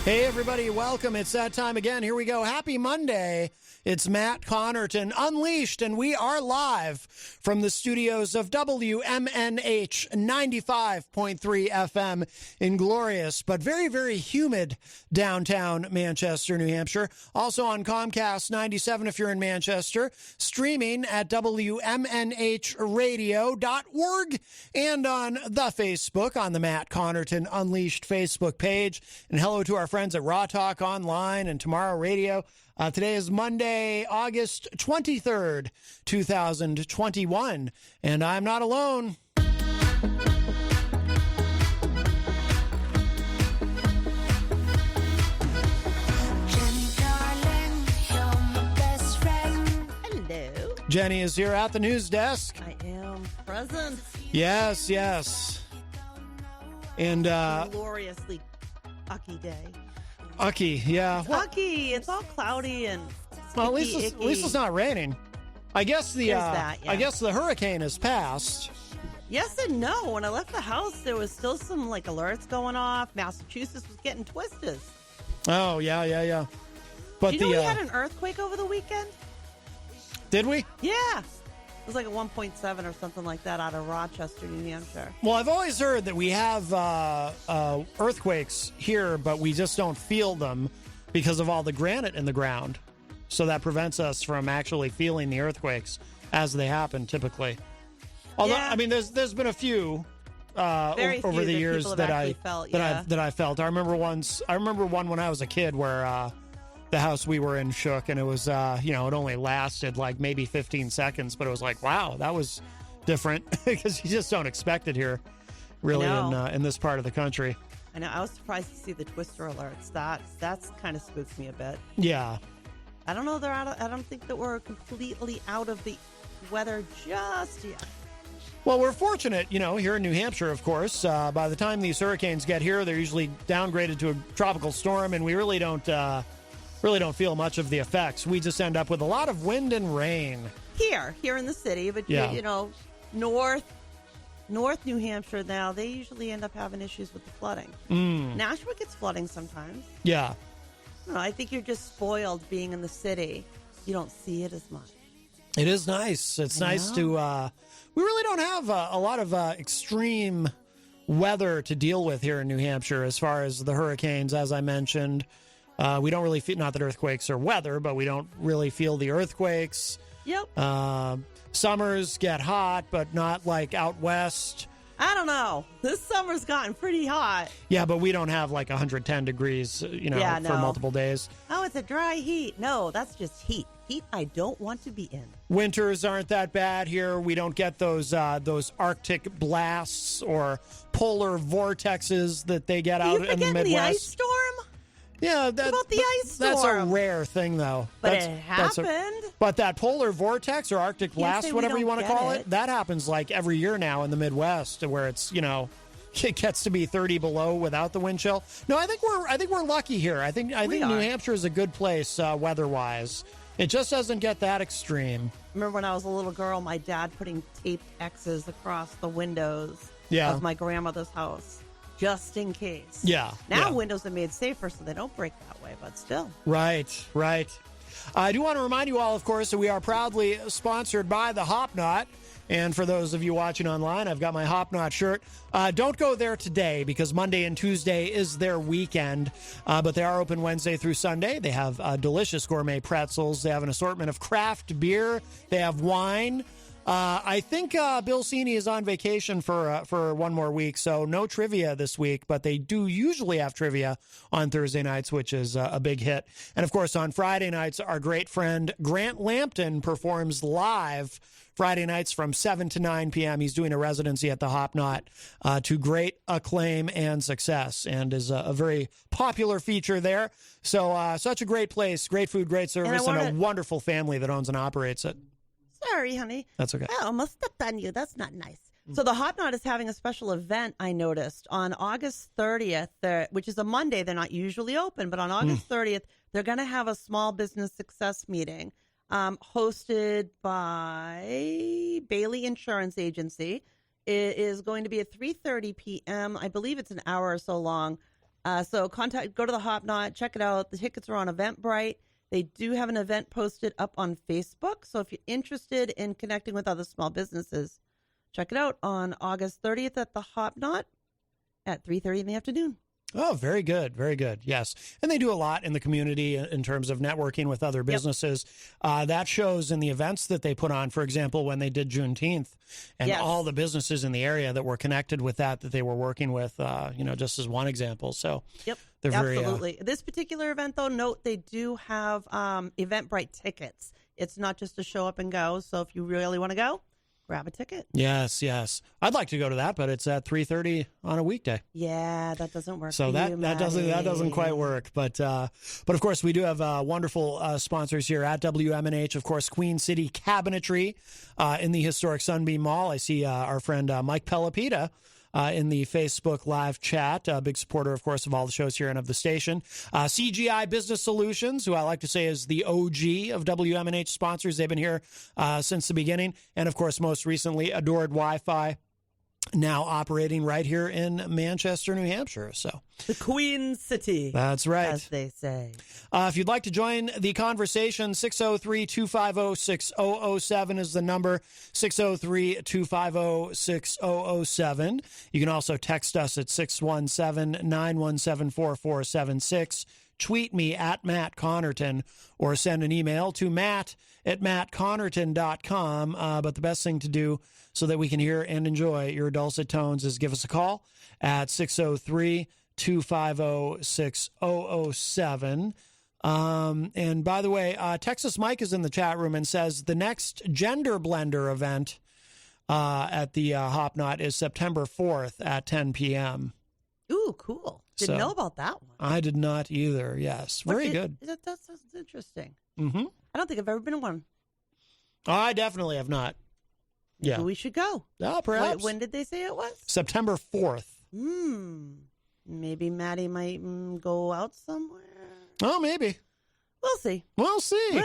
Hey, everybody, welcome. It's that time again. Here we go. Happy Monday. It's Matt Connarton Unleashed, and we are live from the studios of WMNH 95.3 FM in glorious but very, very humid downtown Manchester, New Hampshire. Also on Comcast 97 if you're in Manchester. Streaming at WMNHradio.org and on the Facebook on the Matt Connarton Unleashed Facebook page. And hello to our friends at Raw Talk Online and Tomorrow Radio. Today is Monday, August 23rd, 2021, and I'm not alone. Hello. Jenny is here at the news desk. I am present. Yes, yes. And, gloriously ucky day. Ucky, yeah. Well, ucky. It's all cloudy and well, at least it's not raining. I guess I guess the hurricane has passed. Yes and no. When I left the house, there was still some alerts going off. Massachusetts was getting twisted. Oh yeah. But do you know we had an earthquake over the weekend? Did we? Yeah. It was like a 1.7 or something like that out of Rochester, New Hampshire. Well, I've always heard that we have earthquakes here, but we just don't feel them because of all the granite in the ground. So that prevents us from actually feeling the earthquakes as they happen typically. Although, yeah. I mean, there's been a few over the years that I felt. I remember one when I was a kid where the house we were in shook, and it was it only lasted like maybe 15 seconds, but it was like, wow, that was different because you just don't expect it here really in this part of the country. I know. I was surprised to see the twister alerts. That's kind of spooks me a bit. Yeah. I don't know. I don't think that we're completely out of the weather just yet. Well, we're fortunate, here in New Hampshire, of course. By the time these hurricanes get here, they're usually downgraded to a tropical storm, and we really don't feel much of the effects. We just end up with a lot of wind and rain here in the city. But north New Hampshire now, they usually end up having issues with the flooding. Nashua gets flooding sometimes. Yeah. I think you're just spoiled being in the city. You don't see it as much. It is nice. It's nice to. We really don't have a lot of extreme weather to deal with here in New Hampshire as far as the hurricanes, as I mentioned. We don't really feel, not that earthquakes are weather, but we don't really feel the earthquakes. Yep. Summers get hot, but not like out west. I don't know. This summer's gotten pretty hot. Yeah, but we don't have like 110 degrees, for multiple days. Oh, it's a dry heat. No, that's just heat. Heat I don't want to be in. Winters aren't that bad here. We don't get those Arctic blasts or polar vortexes that they get out in the Midwest. The ice storm? Yeah, what about the ice storm? That's a rare thing, though. But it happened. But that polar vortex or Arctic blast, whatever you want to call it, that happens like every year now in the Midwest, where it's it gets to be 30 below without the wind chill. No, I think we're lucky here. I think New Hampshire is a good place weather-wise. It just doesn't get that extreme. Remember when I was a little girl, my dad putting taped X's across the windows of my grandmother's house. Just in case. Yeah. Now windows are made safer so they don't break that way, but still. Right. I do want to remind you all, of course, that we are proudly sponsored by the Hop Knot. And for those of you watching online, I've got my Hop Knot shirt. Don't go there today because Monday and Tuesday is their weekend. But they are open Wednesday through Sunday. They have delicious gourmet pretzels. They have an assortment of craft beer. They have wine. I think Bill Cini is on vacation for one more week, so no trivia this week, but they do usually have trivia on Thursday nights, which is a big hit. And, of course, on Friday nights, our great friend Grant Lampton performs live Friday nights from 7 to 9 p.m. He's doing a residency at the Hop Knot to great acclaim and success, and is a very popular feature there. So such a great place, great food, great service, and a wonderful family that owns and operates it. Sorry, honey. That's okay. I almost stepped on you. That's not nice. So the Hop Knot is having a special event, I noticed, on August 30th, which is a Monday. They're not usually open, but on August 30th, they're going to have a small business success meeting hosted by Bailey Insurance Agency. It is going to be at 3:30 p.m. I believe it's an hour or so long. So go to the Hop Knot, check it out. The tickets are on Eventbrite. They do have an event posted up on Facebook. So if you're interested in connecting with other small businesses, check it out on August 30th at the Hop Knot at 3:30 in the afternoon. Oh, very good. Very good. Yes. And they do a lot in the community in terms of networking with other businesses. That shows in the events that they put on, for example, when they did Juneteenth and all the businesses in the area that were connected with that they were working with, just as one example. So they're absolutely. This particular event, though, note they do have Eventbrite tickets. It's not just a show up and go. So if you really want to go, grab a ticket. Yes. I'd like to go to that, but it's at 3:30 on a weekday. Yeah, that doesn't work. So that doesn't quite work. But of course, we do have wonderful sponsors here at WMNH. Of course, Queen City Cabinetry in the historic Sunbeam Mall. I see our friend Mike Pelopita in the Facebook live chat. A big supporter, of course, of all the shows here and of the station. CGI Business Solutions, who I like to say is the OG of WMNH sponsors. They've been here since the beginning. And, of course, most recently, Adored Wi-Fi, now operating right here in Manchester, New Hampshire. So the Queen City. That's right. As they say. If you'd like to join the conversation, 603-250-6007 is the number, 603-250-6007. You can also text us at 617-917-4476. Tweet me at Matt Connarton or send an email to matt@mattconnerton.com. But the best thing to do so that we can hear and enjoy your dulcet tones is give us a call at 603-250-6007. And by the way, Texas Mike is in the chat room and says the next Gender Blender event at the Hop Knot is September 4th at 10 p.m. Ooh, cool. Didn't know about that one. I did not either, yes. Very good. That sounds interesting. Mm-hmm. I don't think I've ever been to one. I definitely have not. Yeah. We should go. Oh, perhaps. When did they say it was? September 4th. Maybe Maddie might go out somewhere. Oh, maybe. We'll see. We'll see.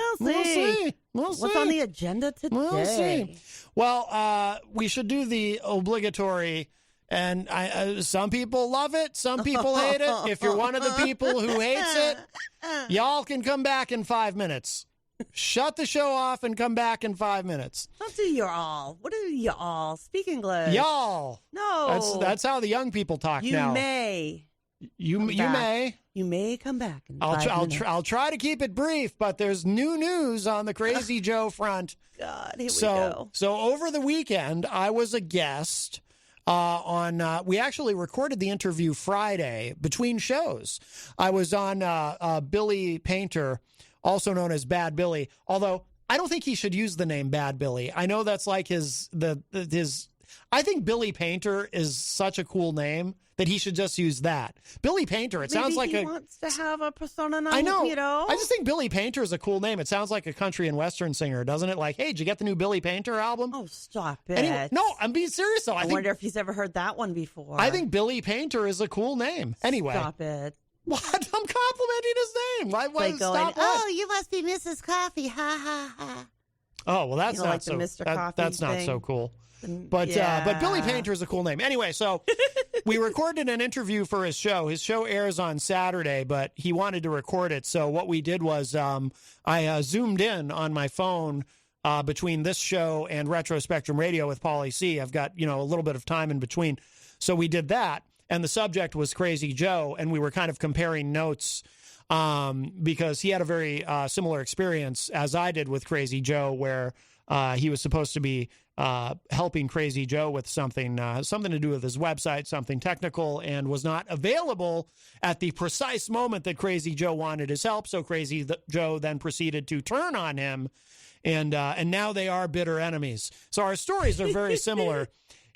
What's on the agenda today? We'll see. Well, we should do the obligatory, and some people love it, some people hate it. If you're one of the people who hates it, y'all can come back in 5 minutes. Shut the show off and come back in 5 minutes. Don't do y'all. What are y'all? Speak English. Y'all. No. That's how the young people talk now. You may. You may. You may come back in 5 minutes. I'll try to keep it brief, but there's new news on the Crazy Joe front. God, here we go. So over the weekend, I was a guest we actually recorded the interview Friday between shows. I was on Billy Painter, also known as Bad Billy, although I don't think he should use the name Bad Billy. I know that's like his I think Billy Painter is such a cool name that he should just use that. Billy Painter, sounds like he wants to have a persona. I know. I just think Billy Painter is a cool name. It sounds like a country and western singer, doesn't it? Like, hey, did you get the new Billy Painter album? Oh, stop it. Anyway, no, I'm being serious, though. I wonder if he's ever heard that one before. I think Billy Painter is a cool name. Anyway. Stop it. What? I'm complimenting his name. Why stop it? Oh, you must be Mrs. Coffee. Ha, ha, ha. Oh, well, that's not like so. The Mr. Coffee that's thing. Not so cool. But Billy Painter is a cool name. Anyway, so we recorded an interview for his show. His show airs on Saturday, but he wanted to record it. So what we did was I zoomed in on my phone between this show and Retro Spectrum Radio with Paulie C. I've got, a little bit of time in between. So we did that, and the subject was Crazy Joe, and we were kind of comparing notes because he had a very similar experience as I did with Crazy Joe, where he was supposed to be helping Crazy Joe with something to do with his website, something technical, and was not available at the precise moment that Crazy Joe wanted his help. So Crazy Joe then proceeded to turn on him, and now they are bitter enemies. So our stories are very similar.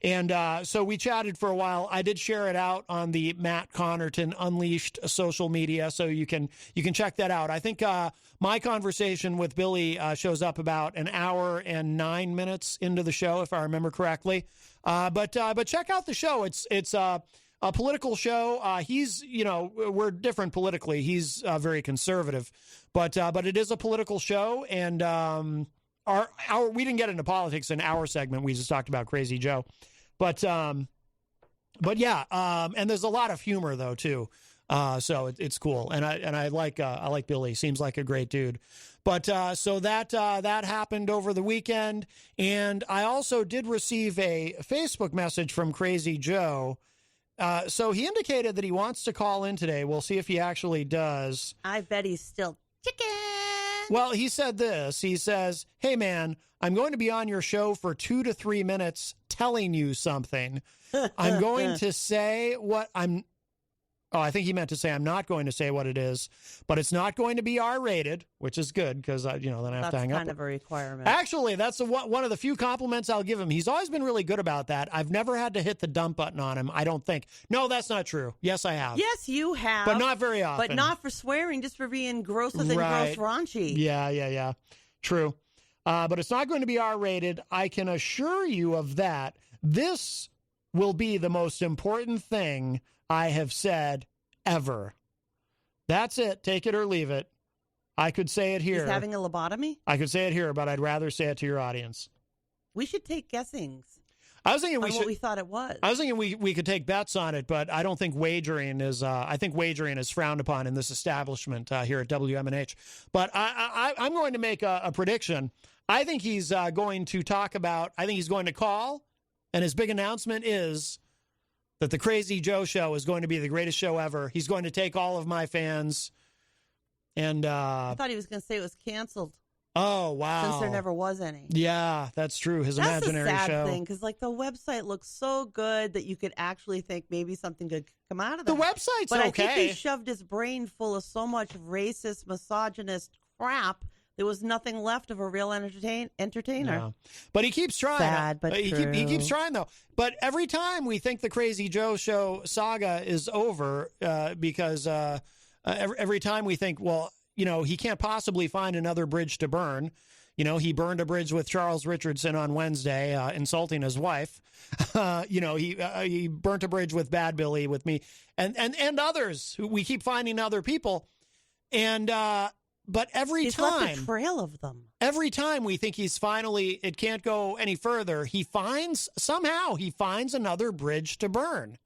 And so we chatted for a while. I did share it out on the Matt Connarton Unleashed social media, so you can check that out. I think my conversation with Billy shows up about an hour and 9 minutes into the show, if I remember correctly. But check out the show. It's a political show. He's, we're different politically. He's very conservative, but it is a political show, and our we didn't get into politics in our segment. We just talked about Crazy Joe. But yeah, and there's a lot of humor though too, so it's cool, and I like Billy. Seems like a great dude. But so that happened over the weekend, and I also did receive a Facebook message from Crazy Joe. So he indicated that he wants to call in today. We'll see if he actually does. I bet he's still chicken. Well, he said this. He says, "Hey, man, I'm going to be on your show for 2 to 3 minutes telling you something. I'm going to say what I'm... Oh, I think he meant to say I'm not going to say what it is, but it's not going to be R-rated," which is good because, then I have to hang up. That's kind of a requirement. Actually, that's one of the few compliments I'll give him. He's always been really good about that. I've never had to hit the dump button on him, I don't think. No, that's not true. Yes, I have. Yes, you have. But not very often. But not for swearing, just for being grosser than gross raunchy. Yeah. True. But it's not going to be R-rated. I can assure you of that. This will be the most important thing I have said ever. That's it. Take it or leave it. I could say it here. He's having a lobotomy? I could say it here, but I'd rather say it to your audience. We should take guessings. I was thinking what we thought it was. I was thinking we could take bets on it, but I don't think wagering is. I think wagering is frowned upon in this establishment here at WMNH. But I'm going to make a prediction. I think he's going to talk about. I think he's going to call, and his big announcement is that the Crazy Joe show is going to be the greatest show ever. He's going to take all of my fans. And I thought he was going to say it was canceled. Oh, wow. Since there never was any. Yeah, that's true. His imaginary show. That's a sad thing, because the website looks so good that you could actually think maybe something good could come out of that. The website's but okay. I think he shoved his brain full of so much racist, misogynist crap. There was nothing left of a real entertainer. Yeah. But he keeps trying. Sad, but true. He keeps trying, though. But every time we think the Crazy Joe show saga is over, because every time we think, well, he can't possibly find another bridge to burn. He burned a bridge with Charles Richardson on Wednesday, insulting his wife. He burnt a bridge with Bad Billy, with me, and others. We keep finding other people, and but he's left a trail of them. Every time we think it can't go any further, he finds another bridge to burn.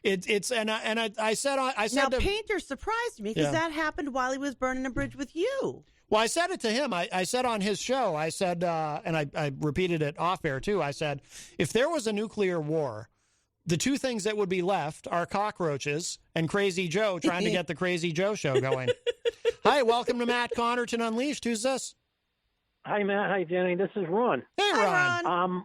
I said now, Painter surprised me because that happened while he was burning a bridge with you. Well, I said it to him. I said on his show, I said, and I repeated it off air too. I said, if there was a nuclear war, the two things that would be left are cockroaches and Crazy Joe trying to get the Crazy Joe show going. Hi, welcome to Matt Connarton Unleashed. Who's this? Hi, Matt. Hi, Jenny. This is Ron. Hey, Ron. Hi, Ron.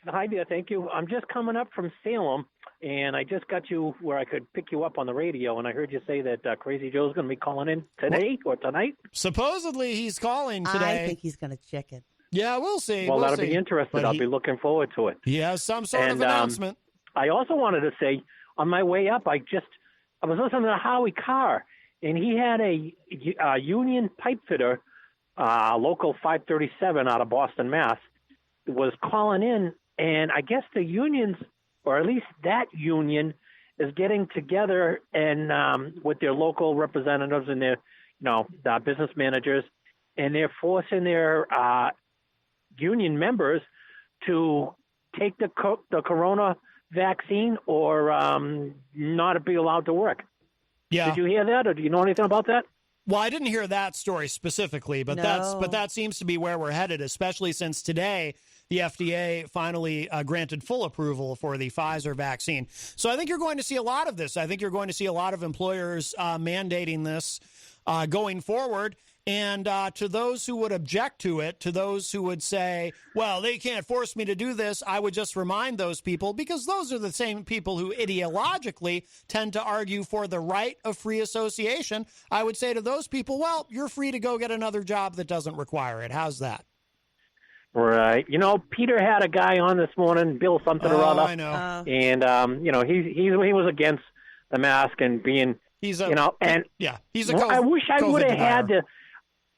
Hi there. Thank you. I'm just coming up from Salem, and I just got you where I could pick you up on the radio, and I heard you say that Crazy Joe's going to be calling in today or tonight. Supposedly he's calling today. I think he's going to chicken. Yeah, we'll see. Well, that'll see. be interesting. But I'll be looking forward to it. He has some sort of announcement. I also wanted to say, on my way up, I was listening to Howie Carr, and he had a union pipe fitter, local 537 out of Boston, Mass, was calling in, and I guess the unions, or at least that union, is getting together and with their local representatives and their, the business managers, and they're forcing their union members to take the corona vaccine or not be allowed to work. Yeah. Did you hear that, or do you know anything about that? Well, I didn't hear that story specifically, but that seems to be where we're headed, especially since today the FDA finally granted full approval for the Pfizer vaccine. So I think you're going to see a lot of this. I think you're going to see a lot of employers mandating this. going forward. And to those who would object to it, to those who would say, well, they can't force me to do this, I would just remind those people, because those are the same people who ideologically tend to argue for the right of free association. I would say to those people, well, you're free to go get another job that doesn't require it. How's that? Right. You know, Peter had a guy on this morning, Bill something or other. I know. And, you know, he was against the mask and being, he's a, you know, and he's a I wish I would have denier. had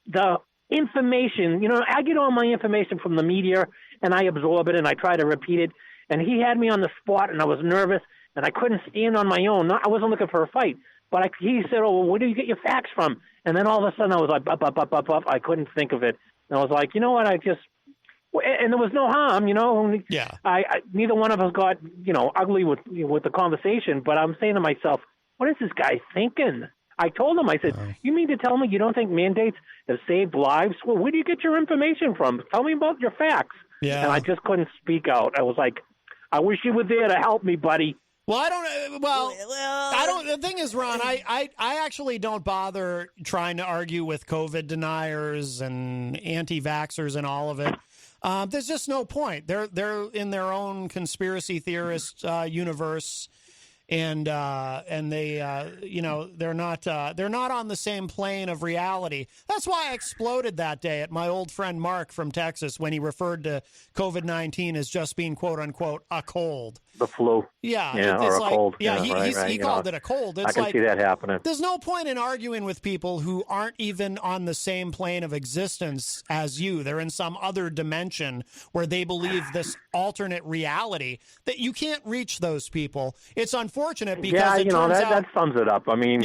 the information. You know, I get all my information from the media and I absorb it and I try to repeat it. And he had me on the spot and I was nervous and I couldn't stand on my own. I wasn't looking for a fight, but he said, oh, well, where do you get your facts from? And then all of a sudden I was like, up. I couldn't think of it. And I was like, you know what? And there was no harm, you know. Yeah. Neither one of us got, you know, ugly with the conversation. But I'm saying to myself, what is this guy thinking? I told him, I said, you mean to tell me you don't think mandates have saved lives? Well, where do you get your information from? Tell me about your facts. Yeah. And I just couldn't speak out. I was like, I wish you were there to help me, buddy. Well, I don't. The thing is, Ron, I actually don't bother trying to argue with COVID deniers and anti-vaxxers and all of it. There's just no point. They're in their own conspiracy theorist universe, and they you know, they're not on the same plane of reality. That's why I exploded that day at my old friend Mark from Texas when he referred to COVID-19 as just being quote unquote a cold. The flu. Yeah, or a like, cold. Yeah, right. he called it a cold. It's I can like, see that happening. There's no point in arguing with people who aren't even on the same plane of existence as you. They're in some other dimension where they believe this alternate reality that you can't reach those people. It's unfortunate because it turns out that sums it up. I mean,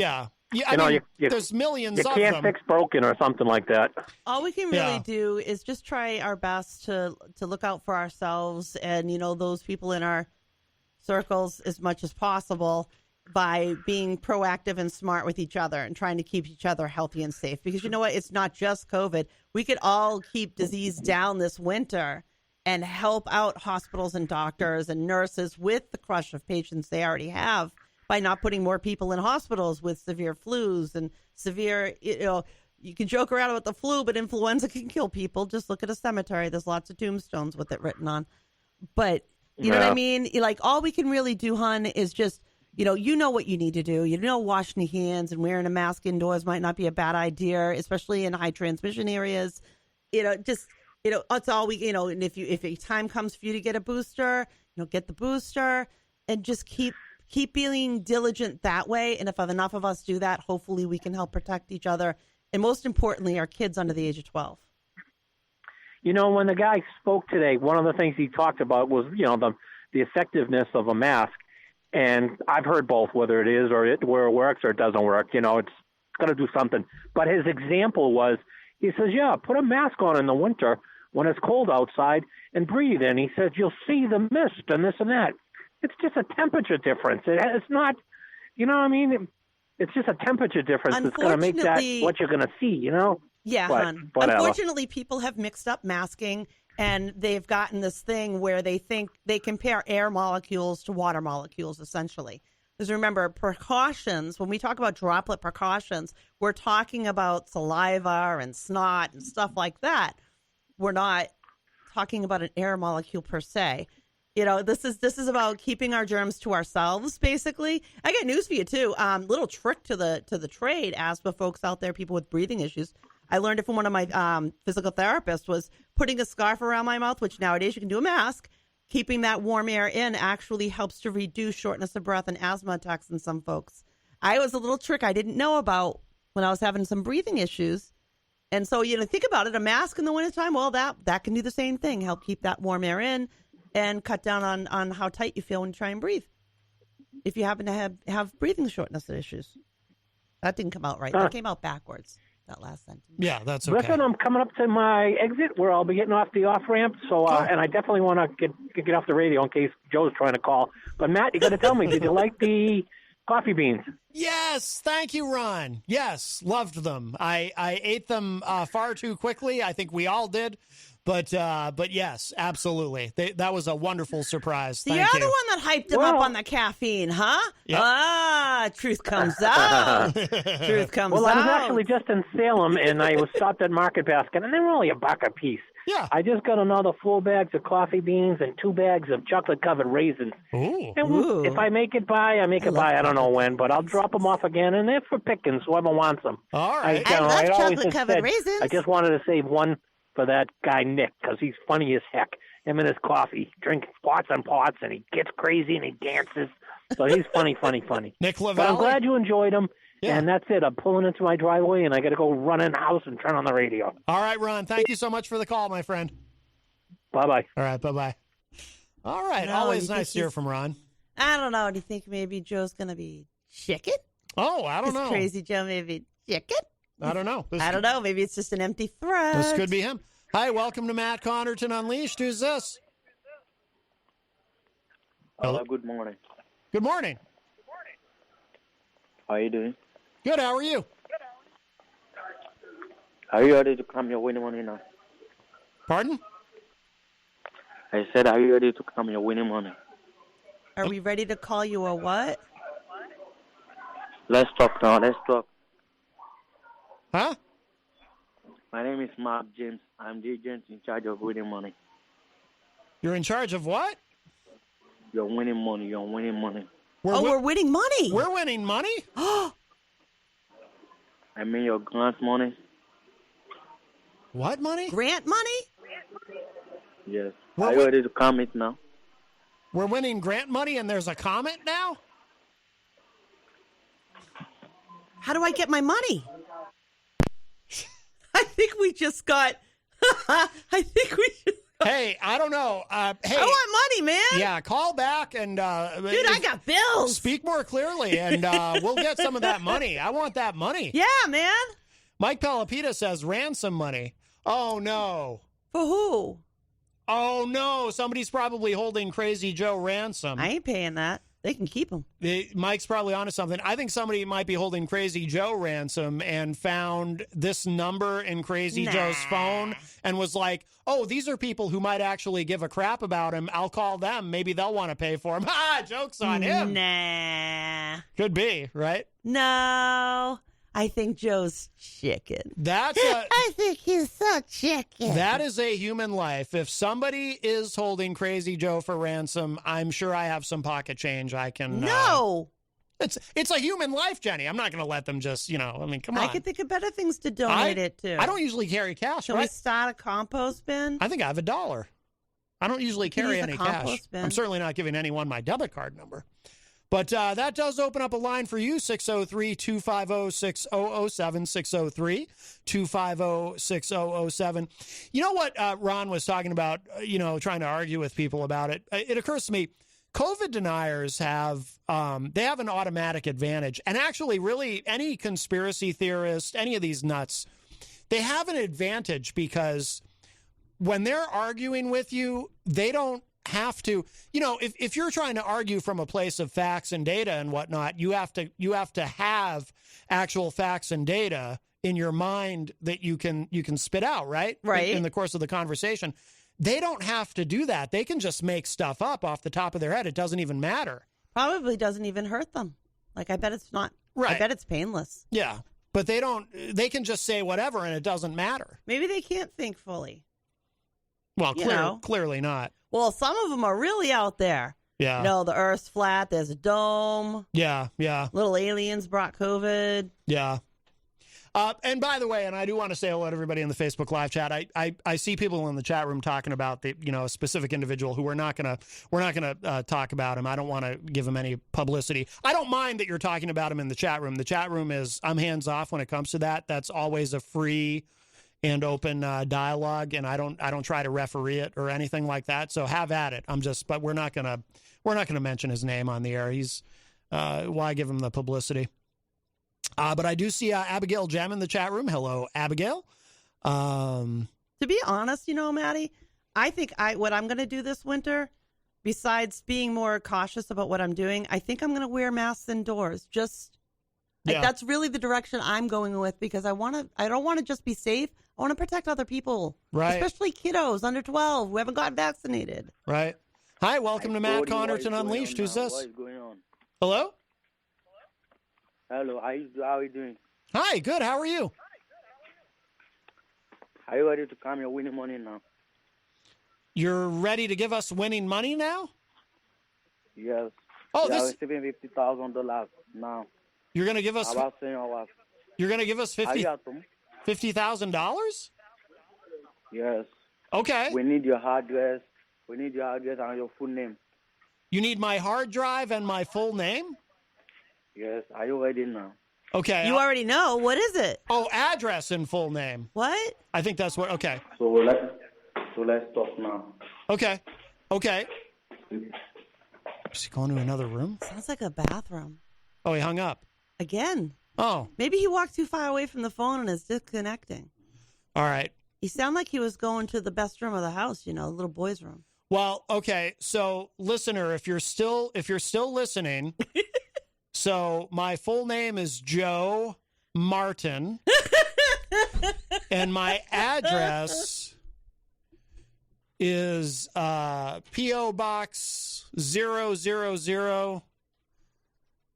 there's millions of them. You can't fix broken or something like that. All we can really do is just try our best to look out for ourselves and, you know, those people in our circles as much as possible by being proactive and smart with each other and trying to keep each other healthy and safe. Because you know what? It's not just COVID. We could all keep disease down this winter and help out hospitals and doctors and nurses with the crush of patients they already have by not putting more people in hospitals with severe flus and severe, you know, you can joke around about the flu, but influenza can kill people. Just look at a cemetery. There's lots of tombstones with it written on. But you know what I mean? Like, all we can really do, hon, is just, you know what you need to do. You know, washing your hands and wearing a mask indoors might not be a bad idea, especially in high transmission areas. You know, just, you know, that's all we, you know, and if a time comes for you to get a booster, you know, get the booster and just keep being diligent that way. And if enough of us do that, hopefully we can help protect each other. And most importantly, our kids under the age of 12. You know, when the guy spoke today, one of the things he talked about was, you know, the effectiveness of a mask. And I've heard both, whether it is or where it works or it doesn't work. You know, it's going to do something. But his example was, he says, yeah, put a mask on in the winter when it's cold outside and breathe in. He says, you'll see the mist and this and that. It's just a temperature difference. It's not, you know what I mean? It's just a temperature difference that's going to make that what you're going to see, you know? Yeah, hon. Unfortunately, people have mixed up masking, and they've gotten this thing where they think they compare air molecules to water molecules, essentially. Because remember, precautions, when we talk about droplet precautions, we're talking about saliva and snot and stuff like that. We're not talking about an air molecule per se. You know, this is about keeping our germs to ourselves, basically. I got news for you, too. Little trick to the trade, asthma folks out there, people with breathing issues. I learned it from one of my physical therapists, was putting a scarf around my mouth, which nowadays you can do a mask. Keeping that warm air in actually helps to reduce shortness of breath and asthma attacks in some folks. I was a little trick I didn't know about when I was having some breathing issues. And so, you know, think about it, a mask in the wintertime, well, that can do the same thing, help keep that warm air in and cut down on how tight you feel when you try and breathe. If you happen to have breathing shortness issues. That didn't come out right. That came out backwards. That last sentence. Yeah, that's okay. Listen, I'm coming up to my exit where I'll be getting off the off ramp. So, and I definitely want to get off the radio in case Joe's trying to call. But Matt, you got to tell me, did you like the coffee beans? Yes, thank you, Ron. Yes, loved them. I ate them far too quickly. I think we all did. But yes, absolutely. That was a wonderful surprise. So Thank you're you. the one that hyped him up on the caffeine, huh? Yep. Ah, truth comes out. Truth comes out. Well, I was actually just in Salem, and I was stopped at Market Basket, and they were only $1 a piece. Yeah. I just got another 4 bags of coffee beans and 2 bags of chocolate-covered raisins. Ooh. And Ooh. if I make it by, I make it by. I don't know when, but I'll drop them off again, and they're for pickings, whoever wants them. All right. I love always chocolate-covered said, raisins. I just wanted to save one for that guy Nick, because he's funny as heck. Him and his coffee, drink pots and pots, and he gets crazy and he dances. So he's funny. Nick But I'm Lavallee. glad you enjoyed him. Yeah. And that's it. I'm pulling into my driveway, and I got to go run in the house and turn on the radio. All right, Ron. Thank you so much for the call, my friend. Bye-bye. All right, bye-bye. All right. No, Always you nice to think hear from Ron. I don't know. Do you think maybe Joe's going to be chicken? Oh, I don't Is know. Crazy Joe maybe chicken? I don't know. I don't know. Maybe it's just an empty threat. This could be him. Hi, welcome to Matt Connarton Unleashed. Who's this? Hello. Good morning. Good morning. How are you doing? Good. How are you? Are you ready to come your winning money now? Pardon? I said, are you ready to come your winning money? Are we ready to call you a what? Let's talk now. Let's talk. Huh? My name is Mark James. I'm the agent in charge of winning money. You're in charge of what? You're winning money. You're winning money. We're winning money. We're winning money? I mean your grant money. What money? Grant money? Yes. We're Are you ready to come it now? We're winning grant money and there's a comment now? How do I get my money? I think we just got. Hey, I don't know. Hey, I want money, man. yeah, call back and Dude, I got bills. speak more clearly, and we'll get some of that money. I want that money. Yeah, man. Mike Pelopita says ransom money. Oh no. For who? Oh no. Somebody's probably holding Crazy Joe ransom. I ain't paying that. They can keep them. Mike's probably onto something. I think somebody might be holding Crazy Joe ransom and found this number in Crazy Joe's phone and was like, oh, these are people who might actually give a crap about him. I'll call them. Maybe they'll want to pay for him. Ha! Joke's on him. Nah. Could be, right? No. I think Joe's chicken. That's I think he's so chicken. that is a human life. If somebody is holding Crazy Joe for ransom, I'm sure I have some pocket change I can. No. It's a human life, Jenny. I'm not going to let them just, I mean, come on. I could think of better things to donate it to. I don't usually carry cash, Can we right? start a compost bin? I think I have $1. I don't usually can carry use the any cash. compost bin. I'm certainly not giving anyone my debit card number. But that does open up a line for you, 603-250-6007, 603-250-6007. You know what Ron was talking about, trying to argue with people about it? It occurs to me, COVID deniers have they have an automatic advantage. And actually, really, any conspiracy theorist, any of these nuts, they have an advantage because when they're arguing with you, they don't have to, if you're trying to argue from a place of facts and data and whatnot, you have to have actual facts and data in your mind that you can spit out, right? Right. In the course of the conversation. They don't have to do that. They can just make stuff up off the top of their head. It doesn't even matter. Probably doesn't even hurt them. Like, I bet it's not. Right. I bet it's painless. Yeah. But they can just say whatever and it doesn't matter. Maybe they can't think fully. Well, You know. clearly not. Well, some of them are really out there. Yeah. The Earth's flat. There's a dome. Yeah. Little aliens brought COVID. Yeah. And by the way, and I do want to say hello to everybody in the Facebook live chat. I see people in the chat room talking about the a specific individual who we're not gonna talk about him. I don't want to give him any publicity. I don't mind that you're talking about him in the chat room. The chat room I'm hands off when it comes to that. That's always a free and open dialogue, and I don't try to referee it or anything like that. So have at it. But we're not gonna mention his name on the air. He's why give him the publicity? But I do see Abigail Gem in the chat room. Hello, Abigail. To be honest, Maddie, I think what I'm going to do this winter, besides being more cautious about what I'm doing, I think I'm going to wear masks indoors. Just Like Yeah. that's really the direction I'm going with because I don't want to just be safe. I want to protect other people. Right. Especially kiddos under 12 who haven't got vaccinated. Right. Hi, welcome to Matt Connarton What Unleashed. Who's this? What is going on? Hello? Hello, how are you doing? Hi, good. How are you? Are you ready to come your winning money now? You're ready to give us winning money now? Yes. Oh, we are this receiving $50,000 now. you're going to give us About saying our you're going to give us Are you at home? $50,000? Yes. Okay. We need your address. We need your address and your full name. You need my hard drive and my full name? Yes. Are you ready now? Okay. You already know. What is it? address and full name. What? I think that's what. Okay. So let's talk now. Okay. Is he going to another room? Sounds like a bathroom. Oh, he hung up. Again. Oh, Maybe he walked too far away from the phone and is disconnecting. all right. He sounded like he was going to the best room of the house, the little boy's room. Well, okay. So, listener, if you're still listening, so my full name is Joe Martin, and my address is P.O. Box 000,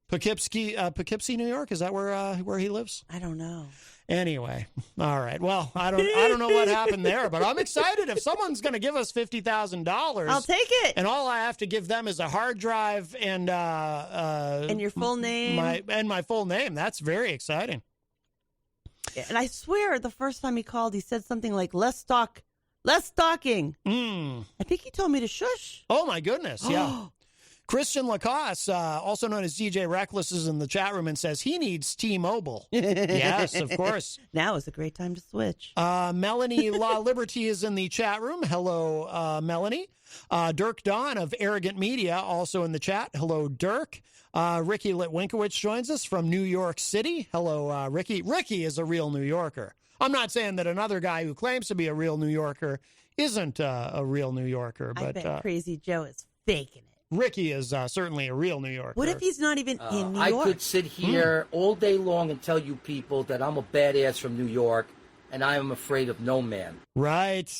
Poughkeepsie, New York. Is that where he lives? I don't know. Anyway, all right. Well, I don't know what happened there, but I'm excited. If someone's going to give us $50,000, I'll take it. and all I have to give them is a hard drive and your full name. my full name. That's very exciting. And I swear, the first time he called, he said something like, less stalking. I think he told me to shush. Oh, my goodness. Yeah. Christian LaCoss, also known as DJ Reckless, is in the chat room and says he needs T-Mobile. Yes, of course. Now is a great time to switch. Melanie La Liberty is in the chat room. Hello, Melanie. Dirk Don of Arrogant Media also in the chat. Hello, Dirk. Ricky Litwinkowicz joins us from New York City. Hello, Ricky. Ricky is a real New Yorker. I'm not saying that another guy who claims to be a real New Yorker isn't a real New Yorker. But I bet Crazy Joe is faking it. Ricky is certainly a real New Yorker. What if he's not even in New York? I could sit here all day long and tell you people that I'm a badass from New York, and I am afraid of no man. Right.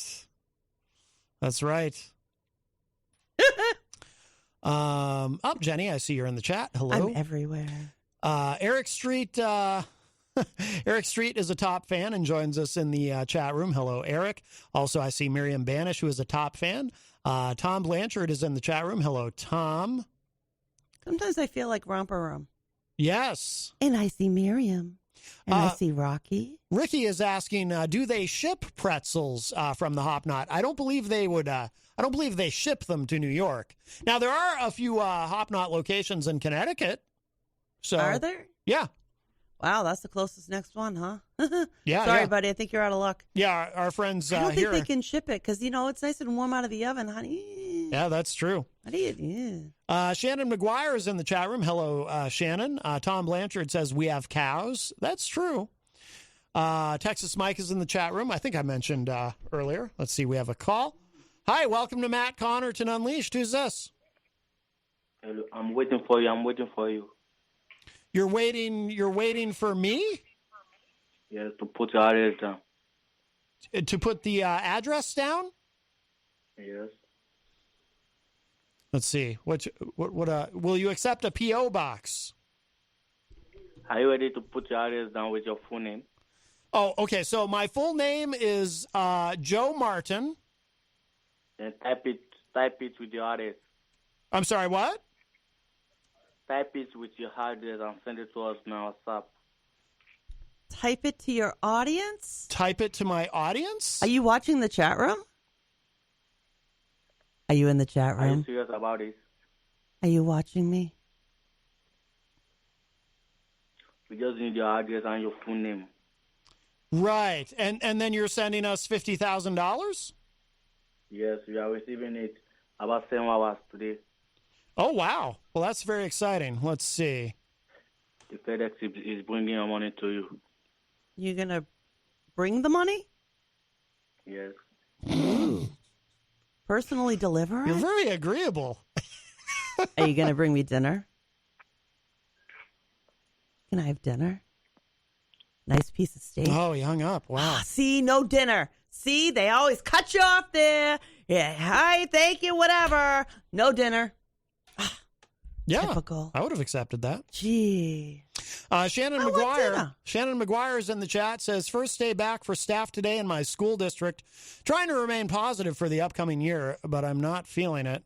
That's right. Jenny, I see you're in the chat. Hello. I'm everywhere. Eric Street. Eric Street is a top fan and joins us in the chat room. Hello, Eric. Also, I see Miriam Banish, who is a top fan. Tom Blanchard is in the chat room. Hello, Tom. Sometimes I feel like Romper Room. Yes. And I see Miriam. And I see Rocky. Ricky is asking, do they ship pretzels from the Hop Knot? I don't believe they would. I don't believe they ship them to New York. Now, there are a few Hop Knot locations in Connecticut. So, Are there? Yeah. Wow, that's the closest next one, huh? Yeah. Sorry, yeah. buddy. I think you're out of luck. Yeah, our friends I don't here. think they can ship it because, it's nice and warm out of the oven, honey. Yeah, that's true. How do you? Yeah. Shannon McGuire is in the chat room. Hello, Shannon. Tom Blanchard says, we have cows. That's true. Texas Mike is in the chat room. I think I mentioned earlier. Let's see. We have a call. Hi, welcome to Matt Connarton Unleashed. Who's this? Hello, I'm waiting for you. You're waiting for me? Yes, to put your address down. To put the address down? Yes. Let's see. What will you accept a P.O. box? Are you ready to put your address down with your full name? Oh, okay. So my full name is Joe Martin. Then type it with your address. I'm sorry, what? Type it with your address and send it to us now WhatsApp. Type it to your audience? Type it to my audience? Are you watching the chat room? Are you in the chat Are you room? serious about it? Are you watching me? We just need your address and your full name. Right. And then you're sending us $50,000? Yes, we are receiving it about 7 hours today. Oh, wow. Well, that's very exciting. Let's see. The FedEx is bringing your money to you. You going to bring the money? Yes. Personally deliver it? You're very agreeable. Are you going to bring me dinner? Can I have dinner? Nice piece of steak. Oh, he hung up. Wow. See, no dinner. See, they always cut you off there. Yeah, hi, thank you, whatever. No dinner. Yeah, typical. I would have accepted that. Gee. Shannon I want McGuire. dinner. Shannon McGuire is in the chat. Says first day back for staff today in my school district. Trying to remain positive for the upcoming year, but I'm not feeling it.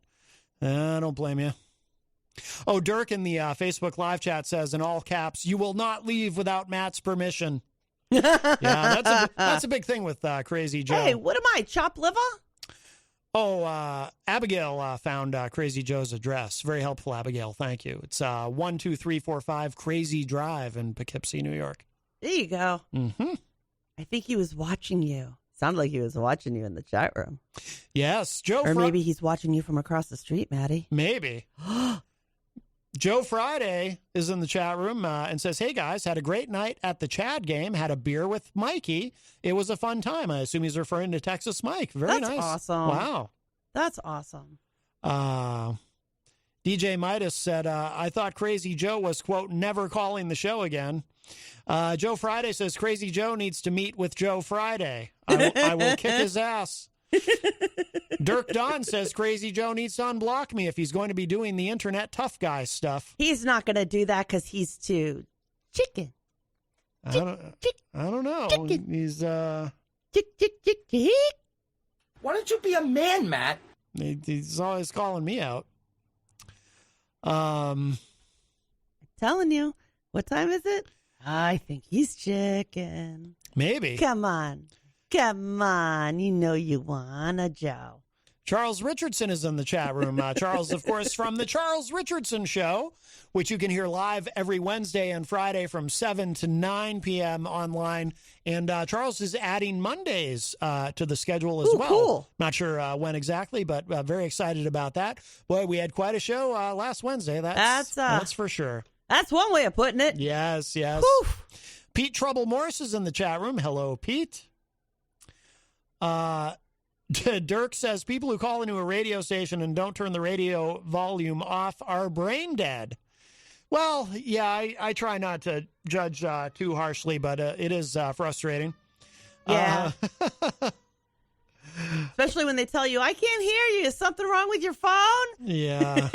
I don't blame you. Oh, Dirk in the Facebook live chat says in all caps, "You will not leave without Matt's permission." Yeah, that's a big thing with Crazy Joe. Hey, what am I, chopped liver? Oh, Abigail found Crazy Joe's address. Very helpful, Abigail. Thank you. It's 12345 Crazy Drive in Poughkeepsie, New York. There you go. Mm-hmm. I think he was watching you. Sounded like he was watching you in the chat room. Yes, Joe. Or maybe he's watching you from across the street, Maddie. Maybe. Joe Friday is in the chat room and says, "Hey, guys, had a great night at the Chad game. Had a beer with Mikey. It was a fun time." I assume he's referring to Texas Mike. Very That's nice. awesome. Wow. That's awesome. DJ Midas said, "I thought Crazy Joe was, quote, never calling the show again." Joe Friday says, "Crazy Joe needs to meet with Joe Friday. I will kick his ass." Dirk Don says Crazy Joe needs to unblock me if he's going to be doing the internet tough guy stuff. He's not going to do that because he's too chicken. I don't know. Chicken. He's Chick. Why don't you be a man, Matt? he's always calling me out. Telling you. What time is it? I think he's chicken. Maybe. Come on. You know you wanna, Joe. Charles Richardson is in the chat room. Charles, of course, from The Charles Richardson Show, which you can hear live every Wednesday and Friday from 7 to 9 p.m. online. And Charles is adding Mondays to the schedule as well. Cool. Not sure when exactly, but very excited about that. Boy, we had quite a show last Wednesday. That's for sure. That's one way of putting it. Yes. Whew. Pete Trouble Morse is in the chat room. Hello, Pete. Dirk says people who call into a radio station and don't turn the radio volume off are brain dead. Well, yeah, I try not to judge too harshly, but it is frustrating. Yeah. Especially when they tell you, I can't hear you. Is something wrong with your phone? Yeah.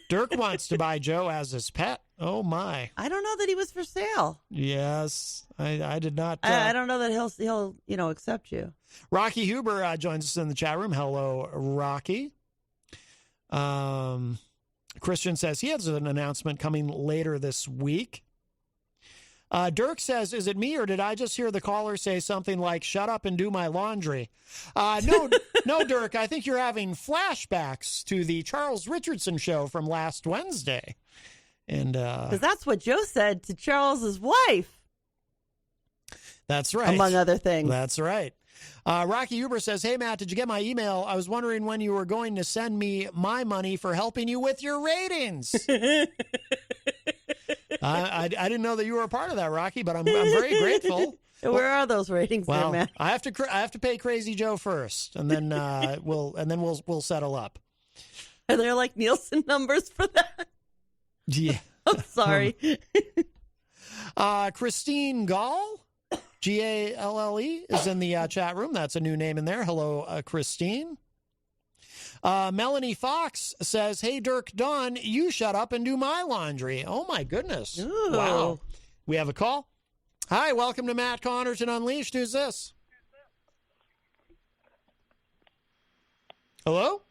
Dirk wants to buy Joe as his pet. Oh, my. I don't know that he was for sale. Yes, I did not. I don't know that he'll accept you. Rocky Huber joins us in the chat room. Hello, Rocky. Christian says he has an announcement coming later this week. Dirk says, "Is it me or did I just hear the caller say something like, 'Shut up and do my laundry'?" No, Dirk, I think you're having flashbacks to the Charles Richardson show from last Wednesday. And because that's what Joe said to Charles's wife. That's right. Among other things. That's right. Rocky Huber says, "Hey, Matt, did you get my email? I was wondering when you were going to send me my money for helping you with your ratings." I didn't know that you were a part of that, Rocky, but I'm very grateful. Where are those ratings, well, there, Matt? I have to pay Crazy Joe first, and then we'll settle up. Are there like Nielsen numbers for that? Yeah. I'm sorry. Christine Gall, Galle, is in the chat room. That's a new name in there. Hello, Christine. Melanie Fox says, "Hey, Dirk Don, you shut up and do my laundry." Oh, my goodness. Ooh. Wow. We have a call. Hi, welcome to Matt Connarton Unleashed. Who's this? Hello?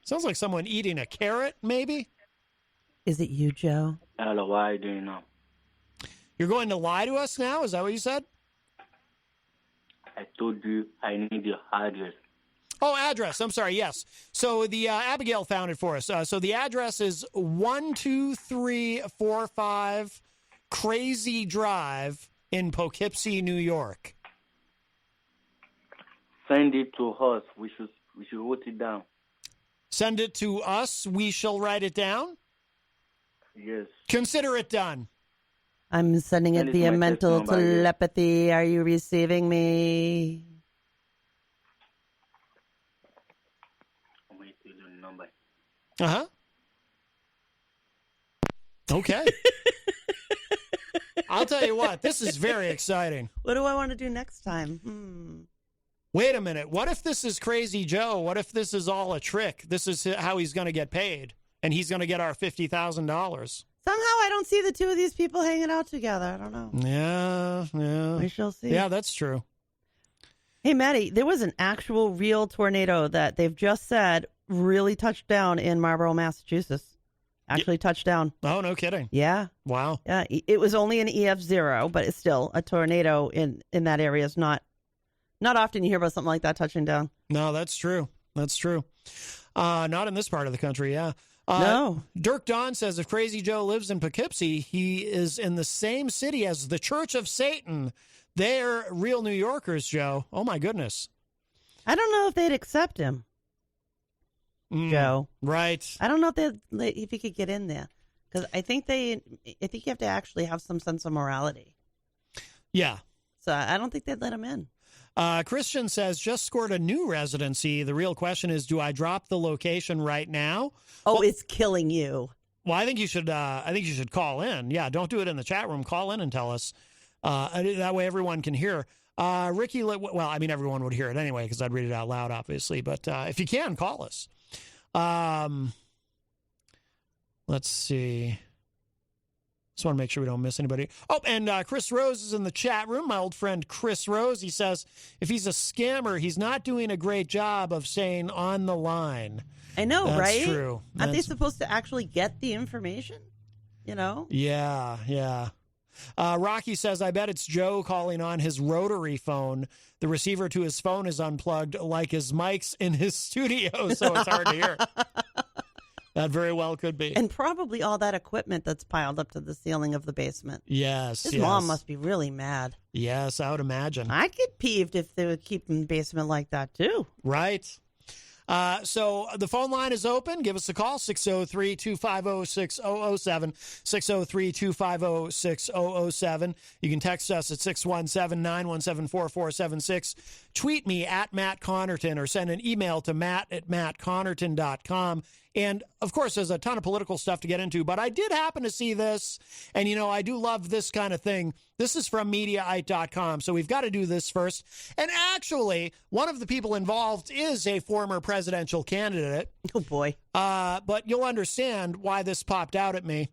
Sounds like someone eating a carrot, maybe? Is it you, Joe? Hello, what are you doing now? You're going to lie to us now? Is that what you said? I told you I need your address. Oh, address. I'm sorry. Yes. So the Abigail found it for us. So the address is 12345 Crazy Drive in Poughkeepsie, New York. Send it to us. We should write it down. Send it to us. We shall write it down. Yes. Consider it done. I'm sending it Send it via to my text mental number, yes. telepathy. Are you receiving me? I'm going to tell you the number. Uh-huh. Okay. I'll tell you what, this is very exciting. What do I want to do next time? Wait a minute. What if this is Crazy Joe? What if this is all a trick? This is how he's going to get paid, and he's going to get our $50,000. Somehow I don't see the two of these people hanging out together. I don't know. Yeah. We shall see. Yeah, that's true. Hey, Maddie, there was an actual real tornado that they've just said really touched down in Marlborough, Massachusetts. Actually touched down. Oh, no kidding. Yeah. Wow. Yeah, it was only an EF0, but it's still a tornado in that area. Is not often you hear about something like that touching down. No, that's true. That's true. Not in this part of the country, yeah. No. Dirk Don says if Crazy Joe lives in Poughkeepsie, he is in the same city as the Church of Satan. They're real New Yorkers, Joe. Oh, my goodness. I don't know if they'd accept him, Joe. Right. I don't know if he could get in there, because I think you have to actually have some sense of morality. Yeah. So I don't think they'd let him in. Christian says, just scored a new residency. The real question is, do I drop the location right now? Oh, it's killing you. Well, I think you should call in. Yeah, don't do it in the chat room. Call in and tell us. That way everyone can hear. Ricky, well, I mean, everyone would hear it anyway because I'd read it out loud, obviously. But if you can, call us. Let's see. Just want to make sure we don't miss anybody. Oh, and Chris Rose is in the chat room. My old friend Chris Rose. He says if he's a scammer, he's not doing a great job of saying on the line. I know, That's right? True. Aren't they supposed to actually get the information? You know? Yeah. Rocky says, I bet it's Joe calling on his rotary phone. The receiver to his phone is unplugged like his mic's in his studio, so it's hard to hear. That very well could be. And probably all that equipment that's piled up to the ceiling of the basement. Yes. His mom must be really mad. Yes, I would imagine. I'd get peeved if they would keep him in the basement like that, too. Right. So the phone line is open. Give us a call, 603-250-6007, 603-250-6007. You can text us at 617-917-4476. Tweet me at Matt Connarton or send an email to matt@mattconnerton.com. And, of course, there's a ton of political stuff to get into, but I did happen to see this, and, I do love this kind of thing. This is from Mediaite.com, so we've got to do this first. And actually, one of the people involved is a former presidential candidate. Oh, boy. But you'll understand why this popped out at me.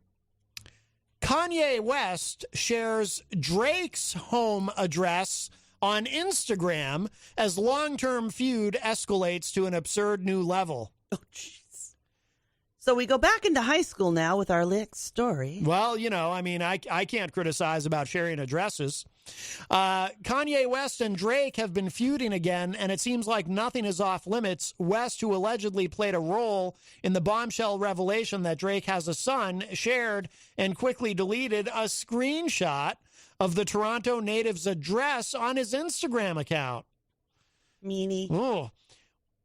Kanye West shares Drake's home address on Instagram as long-term feud escalates to an absurd new level. Oh, jeez. So we go back into high school now with our next story. Well, I can't criticize about sharing addresses. Kanye West and Drake have been feuding again, and it seems like nothing is off limits. West, who allegedly played a role in the bombshell revelation that Drake has a son, shared and quickly deleted a screenshot of the Toronto native's address on his Instagram account. Meanie. Oh.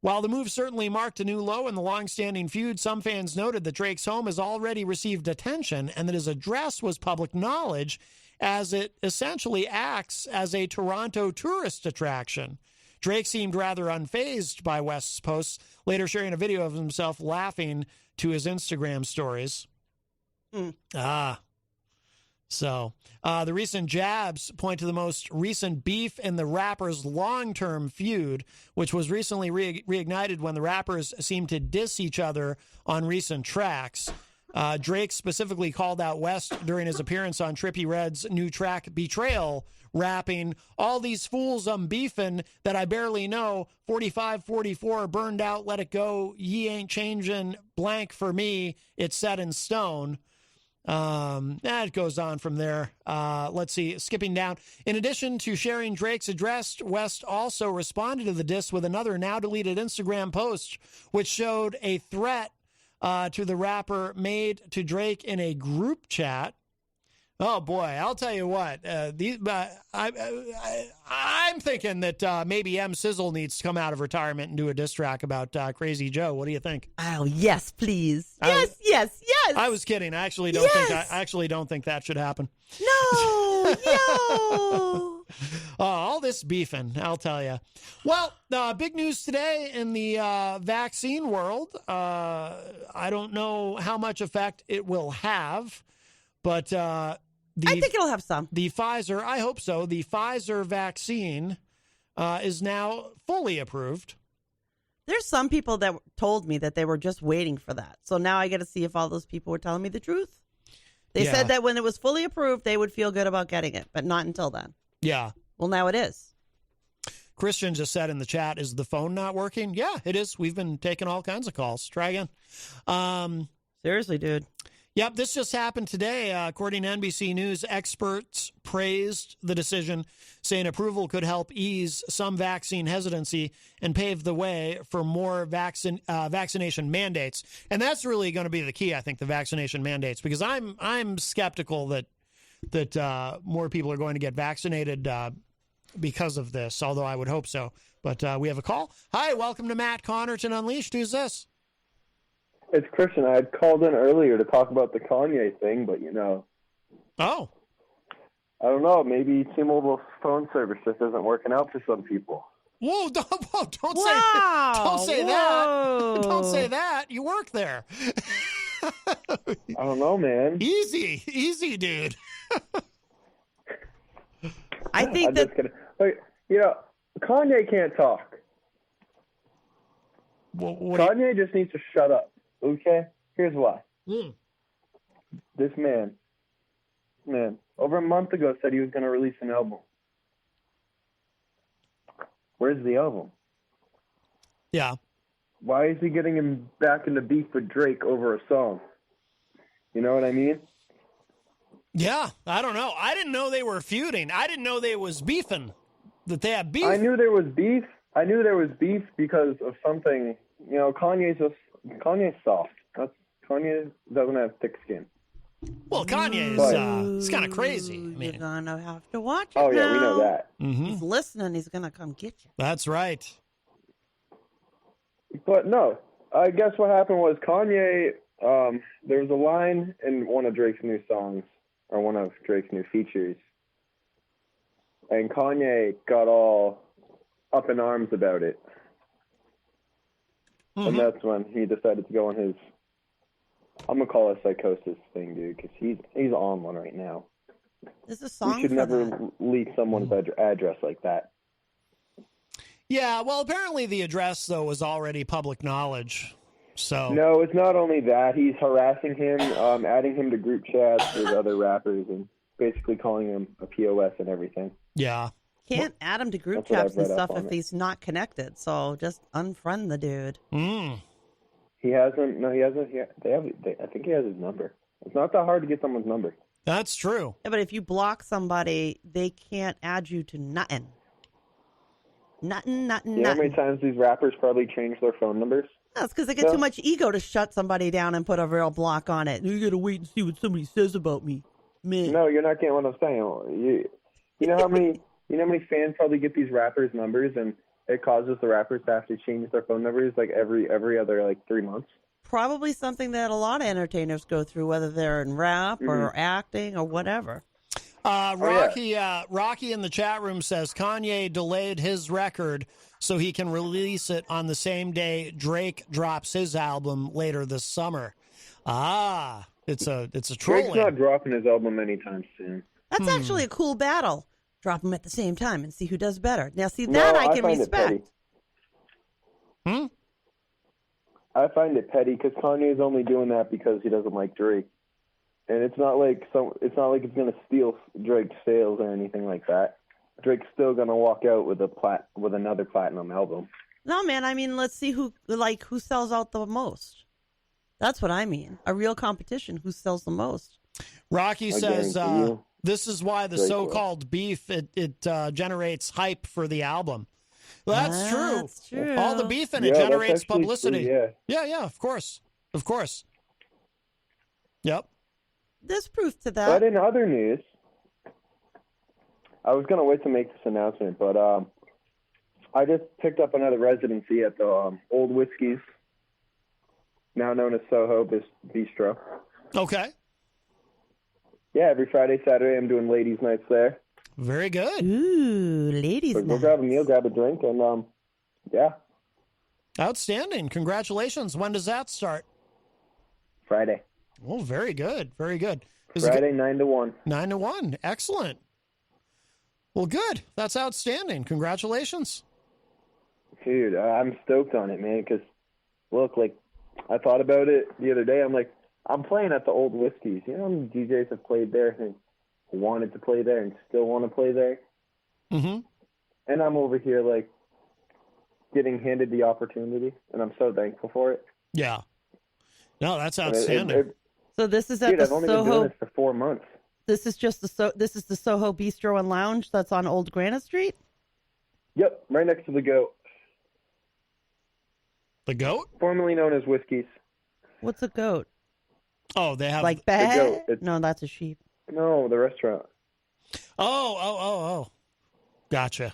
While the move certainly marked a new low in the long-standing feud, some fans noted that Drake's home has already received attention and that his address was public knowledge, as it essentially acts as a Toronto tourist attraction. Drake seemed rather unfazed by West's posts, later sharing a video of himself laughing to his Instagram stories. So, the recent jabs point to the most recent beef in the rapper's long-term feud, which was recently reignited when the rappers seemed to diss each other on recent tracks. Drake specifically called out West during his appearance on Trippie Redd's new track, Betrayal, rapping, all these fools I'm beefing that I barely know, 45-44, burned out, let it go, ye ain't changing, blank for me, it's set in stone. It goes on from there. Let's see, skipping down. In addition to sharing Drake's address, West also responded to the diss with another now deleted Instagram post, which showed a threat to the rapper made to Drake in a group chat. Oh boy, I'll tell you what. I'm thinking that maybe M. Sizzle needs to come out of retirement and do a diss track about Crazy Joe. What do you think? Oh yes, please. Yes. I was kidding. I actually don't think that should happen. No. All this beefing, I'll tell you. Well, big news today in the vaccine world. I don't know how much effect it will have. But I think it'll have some. The Pfizer, I hope so. The Pfizer vaccine is now fully approved. There's some people that told me that they were just waiting for that. So now I got to see if all those people were telling me the truth. They said that when it was fully approved, they would feel good about getting it, but not until then. Yeah. Well, now it is. Christian just said in the chat, is the phone not working? Yeah, it is. We've been taking all kinds of calls. Try again. Seriously, dude. Yep, this just happened today. According to NBC News, experts praised the decision, saying approval could help ease some vaccine hesitancy and pave the way for more vaccination mandates. And that's really going to be the key, I think, the vaccination mandates, because I'm skeptical that more people are going to get vaccinated because of this, although I would hope so. But we have a call. Hi, welcome to Matt Connarton Unleashed. Who's this? It's Christian. I had called in earlier to talk about the Kanye thing, but, Oh. I don't know. Maybe T-Mobile phone service just isn't working out for some people. Whoa, don't say Wow. don't say that. Don't say that. You work there. I don't know, man. Easy, dude. I think that... Kanye can't talk. Well, Kanye just needs to shut up, okay? Here's why. This man, over a month ago said he was going to release an album. Where's the album? Yeah. Why is he getting him back into beef with Drake over a song? You know what I mean? Yeah, I don't know. I didn't know they were feuding. I didn't know they was beefing. That they had beef. I knew there was beef. Because of something. Kanye's soft. Kanye doesn't have thick skin. Well, Kanye is kind of crazy. You're going to have to watch it Oh, yeah, now. we know that. Mm-hmm. He's listening. He's going to come get you. That's right. But no, I guess what happened was Kanye, there was a line in one of Drake's new songs, or one of Drake's new features, and Kanye got all up in arms about it. And that's when he decided to go on his, I'm going to call it psychosis thing, dude, because he's on one right now. There's a song You should for never that. leak someone's address like that. Yeah, well, apparently the address, though, was already public knowledge. So No, it's not only that. He's harassing him, adding him to group chats with other rappers, and basically calling him a POS and everything. Yeah. Can't add him to group That's what chats I've and read stuff up on if it. he's not connected. So just unfriend the dude. He hasn't. No, he hasn't. I think he has his number. It's not that hard to get someone's number. That's true. Yeah, but if you block somebody, they can't add you to nothing. Nothing. You know how many times these rappers probably change their phone numbers? That's because they get too much ego to shut somebody down and put a real block on it. You got to wait and see what somebody says about me. Man. No, you're not getting what I'm saying. You know how many fans probably get these rappers' numbers, and it causes the rappers to have to change their phone numbers like every other 3 months. Probably something that a lot of entertainers go through, whether they're in rap or acting or whatever. Rocky in the chat room says Kanye delayed his record so he can release it on the same day Drake drops his album later this summer. It's a trolling. Drake's not dropping his album anytime soon. That's actually a cool battle. Drop them at the same time and see who does better. Now, see, that I can find respect. It petty. I find it petty because Kanye's only doing that because he doesn't like Drake, and it's not like it's going to steal Drake's sales or anything like that. Drake's still going to walk out with another platinum album. No, man, I mean, let's see who sells out the most. That's what I mean. A real competition. Who sells the most? Rocky says this is why the Drake so-called beef it generates hype for the album. Well, that's true. That's true. All the beef in it Yeah, that's generates actually publicity. true, yeah. Yeah, of course. Yep. There's proof to that. But in other news, I was going to wait to make this announcement, but I just picked up another residency at the Old Whiskey's, now known as Soho Bistro. Okay. Yeah, every Friday, Saturday, I'm doing ladies' nights there. Very good. Ooh, ladies' So night. go grab a meal, grab a drink, and yeah, Outstanding. Congratulations. When does that start? Friday. Oh, very good. Very good. Friday, 9 to 1. 9 to 1. Excellent. Well, good. That's outstanding. Congratulations. Dude, I'm stoked on it, man, because, look, like, I thought about it the other day. I'm like, I'm playing at the old Whiskeys. You know how many DJs have played there and wanted to play there and still want to play there? Mm-hmm. And I'm over here, like, getting handed the opportunity, and I'm so thankful for it. Yeah. No, that's outstanding. So this is at Dude, the I've only been doing this for 4 months. This is just this is the Soho Bistro and Lounge that's on Old Granite Street? Yep, right next to the Goat. The Goat? Formerly known as Whiskeys. What's a goat? Oh, they have... Like The Goat. bad? No, that's a sheep. No, the restaurant. Oh. Gotcha.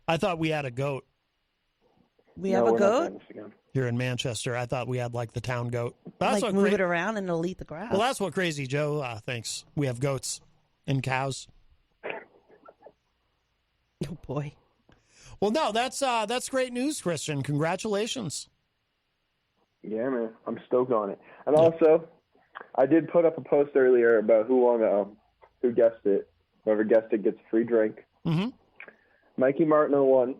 I thought we had a goat We have a we're not goat? doing this again. here in Manchester. I thought we had, like, the town goat. But that's Like what move it around and it'll eat the grass. Well, that's what Crazy Joe thinks. We have goats and cows. Oh, boy. Well, no, that's great news, Christian. Congratulations. Yeah, man. I'm stoked on it. And also, I did put up a post earlier about who guessed it. Whoever guessed it gets a free drink. Mm-hmm. Mikey Martin won.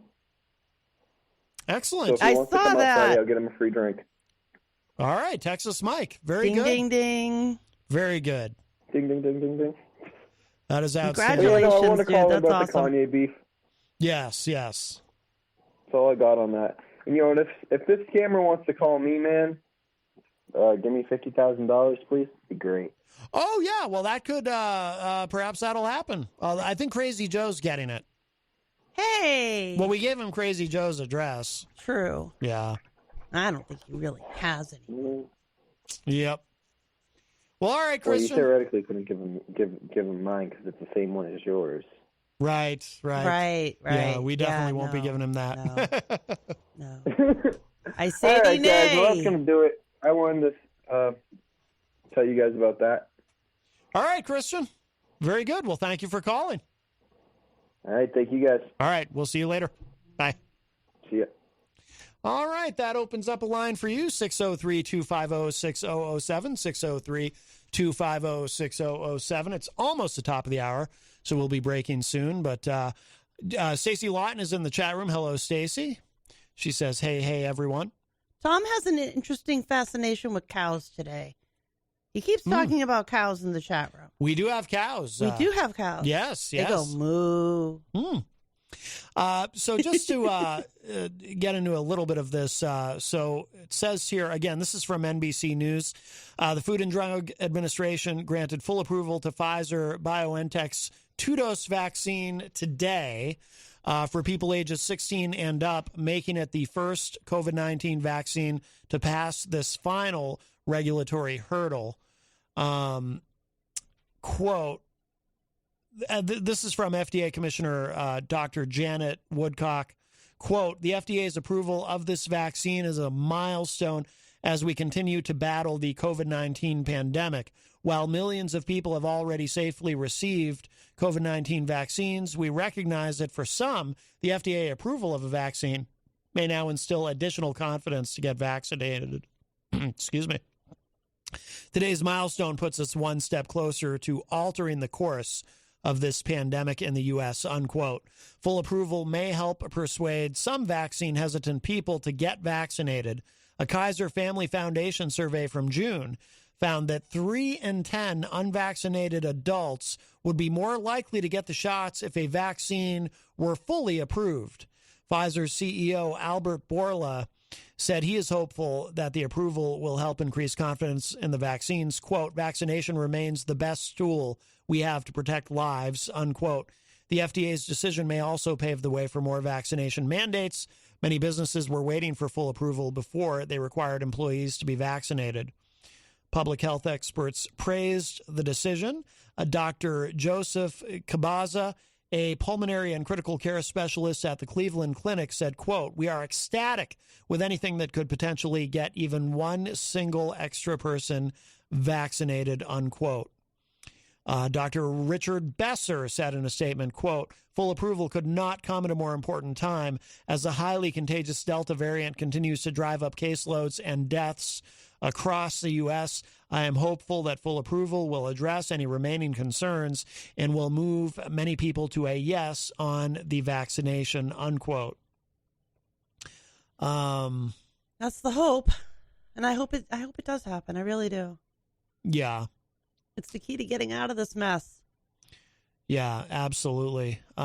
So Excellent. if he wants to saw come up that. Friday, I'll get him a free drink. All right, Texas Mike. Very Ding, good. ding, ding. Very good. Ding, ding, ding, ding, ding. That is outstanding. Congratulations. I want to dude. call That's about awesome. the Kanye beef. Yes. That's all I got on that. And, you know, and if this scammer wants to call me, man, give me $50,000, please. It'd be great. Oh, yeah. Well, that could, perhaps that'll happen. I think Crazy Joe's getting it. Hey. Well, we gave him Crazy Joe's address. True. Yeah. I don't think he really has any. Yep. Well, all right, Well, you Christian. theoretically couldn't give him mine because it's the same one as yours. Right. Yeah, we definitely won't be giving him that. No. I say All right, nay. guys. Well, that's going to do it. I wanted to tell you guys about that. All right, Christian. Very good. Well, thank you for calling. All right. Thank you, guys. All right. We'll see you later. Bye. See ya. All right. That opens up a line for you, 603-250-6007, 603-250-6007. It's almost the top of the hour, so we'll be breaking soon. But Stacey Lawton is in the chat room. Hello, Stacey. She says, hey, everyone. Tom has an interesting fascination with cows today. He keeps talking about cows in the chat room. We do have cows. We do have cows. Yes. They go moo. So just to get into a little bit of this, so it says here, again, this is from NBC News. The Food and Drug Administration granted full approval to Pfizer-BioNTech's 2-dose vaccine today for people ages 16 and up, making it the first COVID-19 vaccine to pass this final regulatory hurdle. Quote, this is from FDA Commissioner Dr. Janet Woodcock. Quote, the FDA's approval of this vaccine is a milestone as we continue to battle the COVID-19 pandemic. While millions of people have already safely received COVID-19 vaccines, we recognize that for some, the FDA approval of a vaccine may now instill additional confidence to get vaccinated. Excuse me. Today's milestone puts us one step closer to altering the course of this pandemic in the U.S., unquote. Full approval may help persuade some vaccine-hesitant people to get vaccinated. A Kaiser Family Foundation survey from June found that 3 in 10 unvaccinated adults would be more likely to get the shots if a vaccine were fully approved. Pfizer's CEO, Albert Bourla, said he is hopeful that the approval will help increase confidence in the vaccines. Quote, vaccination remains the best tool we have to protect lives, unquote. The FDA's decision may also pave the way for more vaccination mandates. Many businesses were waiting for full approval before they required employees to be vaccinated. Public health experts praised the decision. Dr. Joseph Cabaza, a pulmonary and critical care specialist at the Cleveland Clinic, said, quote, we are ecstatic with anything that could potentially get even one single extra person vaccinated, unquote. Dr. Richard Besser said in a statement, quote, full approval could not come at a more important time as the highly contagious Delta variant continues to drive up caseloads and deaths across the U.S. I am hopeful that full approval will address any remaining concerns and will move many people to a yes on the vaccination, unquote. That's the hope. And I hope it does happen. I really do. Yeah. It's the key to getting out of this mess. Yeah, absolutely. We're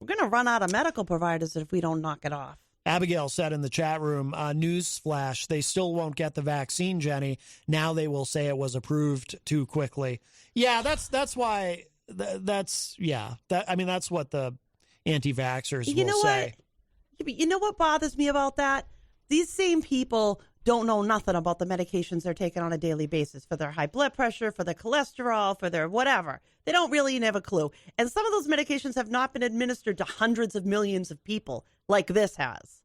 going to run out of medical providers if we don't knock it off. Abigail said in the chat room, newsflash, they still won't get the vaccine, Jenny. Now they will say it was approved too quickly. Yeah, that's why, that's what the anti-vaxxers will say. You know what bothers me about that? These same people don't know nothing about the medications they're taking on a daily basis for their high blood pressure, for their cholesterol, for their whatever. They don't really have a clue. And some of those medications have not been administered to hundreds of millions of people like this has.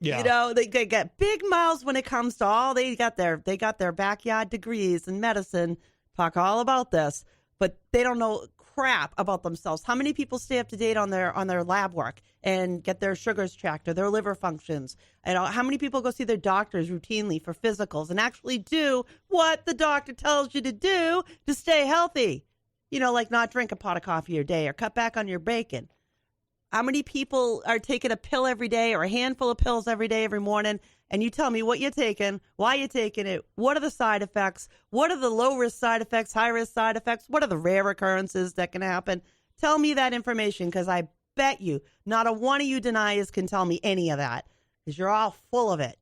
Yeah. You know, they get big mouths when it comes to all they got their backyard degrees in medicine, talk all about this, but they don't know crap about themselves. How many people stay up to date on their lab work and get their sugars tracked or their liver functions? And how many people go see their doctors routinely for physicals and actually do what the doctor tells you to do to stay healthy? You know, like not drink a pot of coffee a day or cut back on your bacon. How many people are taking a pill every day or a handful of pills every day, every morning? And you tell me what you're taking, why you're taking it, what are the side effects, what are the low-risk side effects, high-risk side effects, what are the rare occurrences that can happen? Tell me that information, because I bet you not a one of you deniers can tell me any of that, because you're all full of it.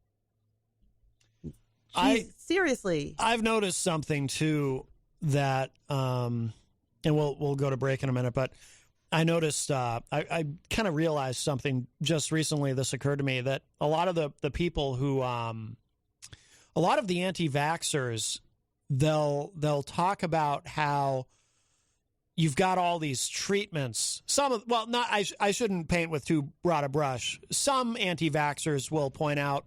Seriously. I've noticed something, too, that, and we'll go to break in a minute, but I noticed, I kind of realized something just recently. This occurred to me that a lot of the people who, a lot of the anti-vaxxers, they'll talk about how you've got all these treatments. I shouldn't paint with too broad a brush. Some anti-vaxxers will point out,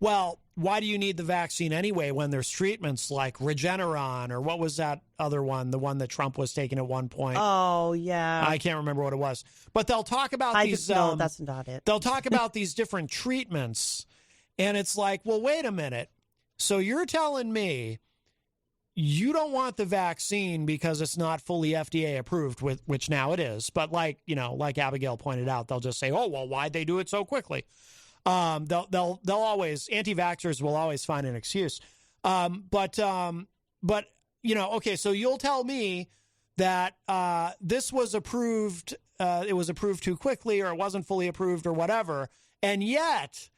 well, why do you need the vaccine anyway when there's treatments like Regeneron, or what was that other one, the one that Trump was taking at one point? Oh, yeah. I can't remember what it was. But they'll talk about these. No, that's not it. They'll talk about these different treatments, and it's like, well, wait a minute. So you're telling me you don't want the vaccine because it's not fully FDA approved, which now it is. But like Abigail pointed out, they'll just say, oh, well, why'd they do it so quickly? They'll always, anti-vaxxers will always find an excuse. But okay, so you'll tell me that this was approved, it was approved too quickly, or it wasn't fully approved, or whatever, and yet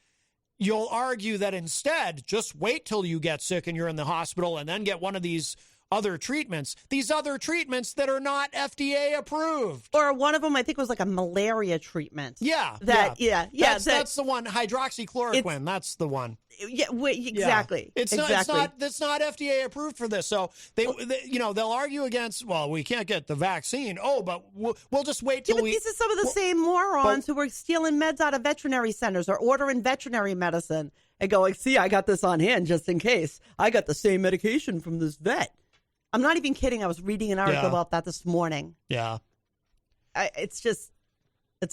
you'll argue that instead, just wait till you get sick and you're in the hospital and then get one of these other treatments that are not FDA approved. Or one of them, I think, was like a malaria treatment. Yeah. That's the one, hydroxychloroquine. That's the one. Yeah, exactly. Yeah. It's not FDA approved for this. So they'll argue against, well, we can't get the vaccine. Oh, but we'll just wait till these are some of the same morons who were stealing meds out of veterinary centers or ordering veterinary medicine and going, see, I got this on hand just in case. I got the same medication from this vet. I'm not even kidding. I was reading an article about that this morning. Yeah. It's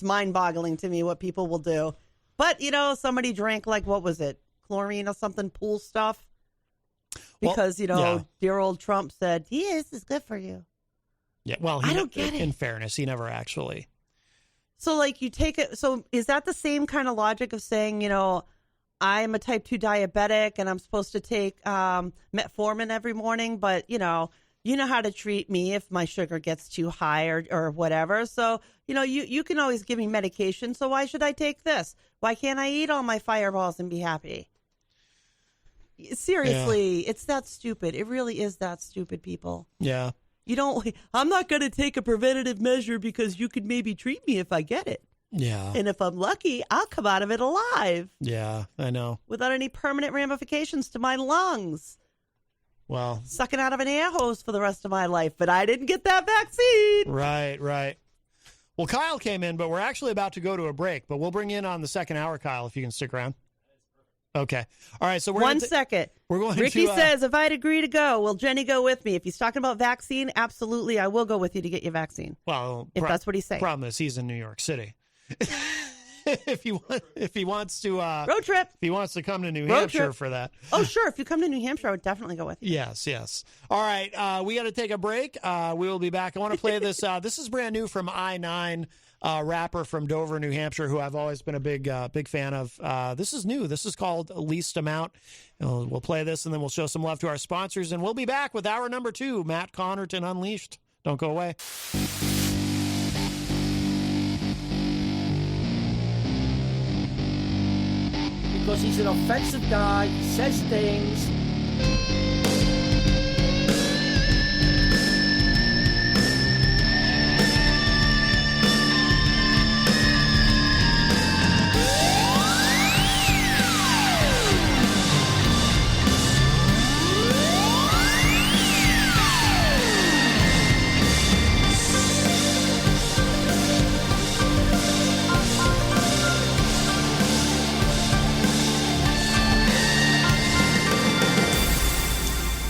mind-boggling to me what people will do. But, somebody drank, like, what was it? Chlorine or something, pool stuff? Because, dear old Trump said, this is good for you. Yeah, well, I don't get it. In fairness, he never actually. So, like, you take it. So, is that the same kind of logic of saying, I'm a type 2 diabetic and I'm supposed to take metformin every morning, but, you know how to treat me if my sugar gets too high or whatever. So, you can always give me medication. So why should I take this? Why can't I eat all my Fireballs and be happy? Seriously, It's that stupid. It really is that stupid, people. Yeah. I'm not going to take a preventative measure because you could maybe treat me if I get it. Yeah. And if I'm lucky, I'll come out of it alive. Yeah, I know. Without any permanent ramifications to my lungs. Well. Sucking out of an air hose for the rest of my life, but I didn't get that vaccine. Right. Well, Kyle came in, but we're actually about to go to a break, but we'll bring you in on the second hour, Kyle, if you can stick around. Okay. All right, so we're One second. We're going Ricky to, says, if I'd agree to go, will Jenny go with me? If he's talking about vaccine, absolutely, I will go with you to get your vaccine. Well, if that's what he's saying. Problem is, he's in New York City. if he wants to road trip. If he wants to come to New Road Hampshire trip. for that. Oh, sure. If you come to New Hampshire, I would definitely go with you. Yes. All right. We got to take a break. We will be back. I want to play this. This is brand new from I-9, rapper from Dover, New Hampshire, who I've always been a big fan of. This is new. This is called Least Amount. We'll play this, and then we'll show some love to our sponsors, and we'll be back with hour number 2, Matt Connarton Unleashed. Don't go away. Because he's an offensive guy. He says things.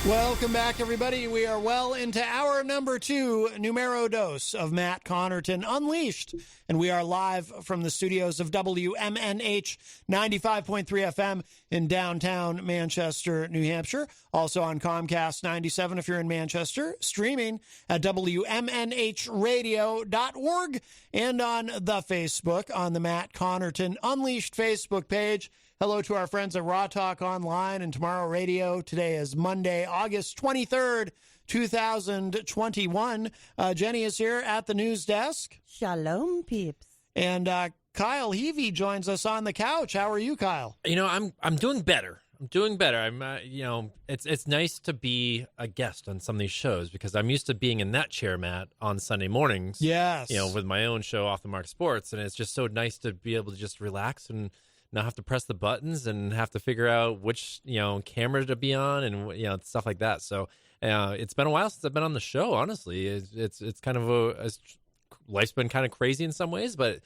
Welcome back, everybody. We are well into hour number 2, numero dos of Matt Connarton Unleashed. And we are live from the studios of WMNH 95.3 FM in downtown Manchester, New Hampshire. Also on Comcast 97 if you're in Manchester. Streaming at WMNHradio.org and on the Facebook on the Matt Connarton Unleashed Facebook page. Hello to our friends at Raw Talk Online and Tomorrow Radio. Today is Monday, August 23rd, 2021. Jenny is here at the news desk. Shalom, peeps. And Kyle Heavey joins us on the couch. How are you, Kyle? You know, I'm doing better. I'm it's nice to be a guest on some of these shows because I'm used to being in that chair, Matt, on Sunday mornings. Yes. With my own show, Off the Mark Sports, and it's just so nice to be able to just relax and not have to press the buttons and have to figure out which camera to be on and stuff like that. So it's been a while since I've been on the show. Honestly, it's kind of life's been kind of crazy in some ways, but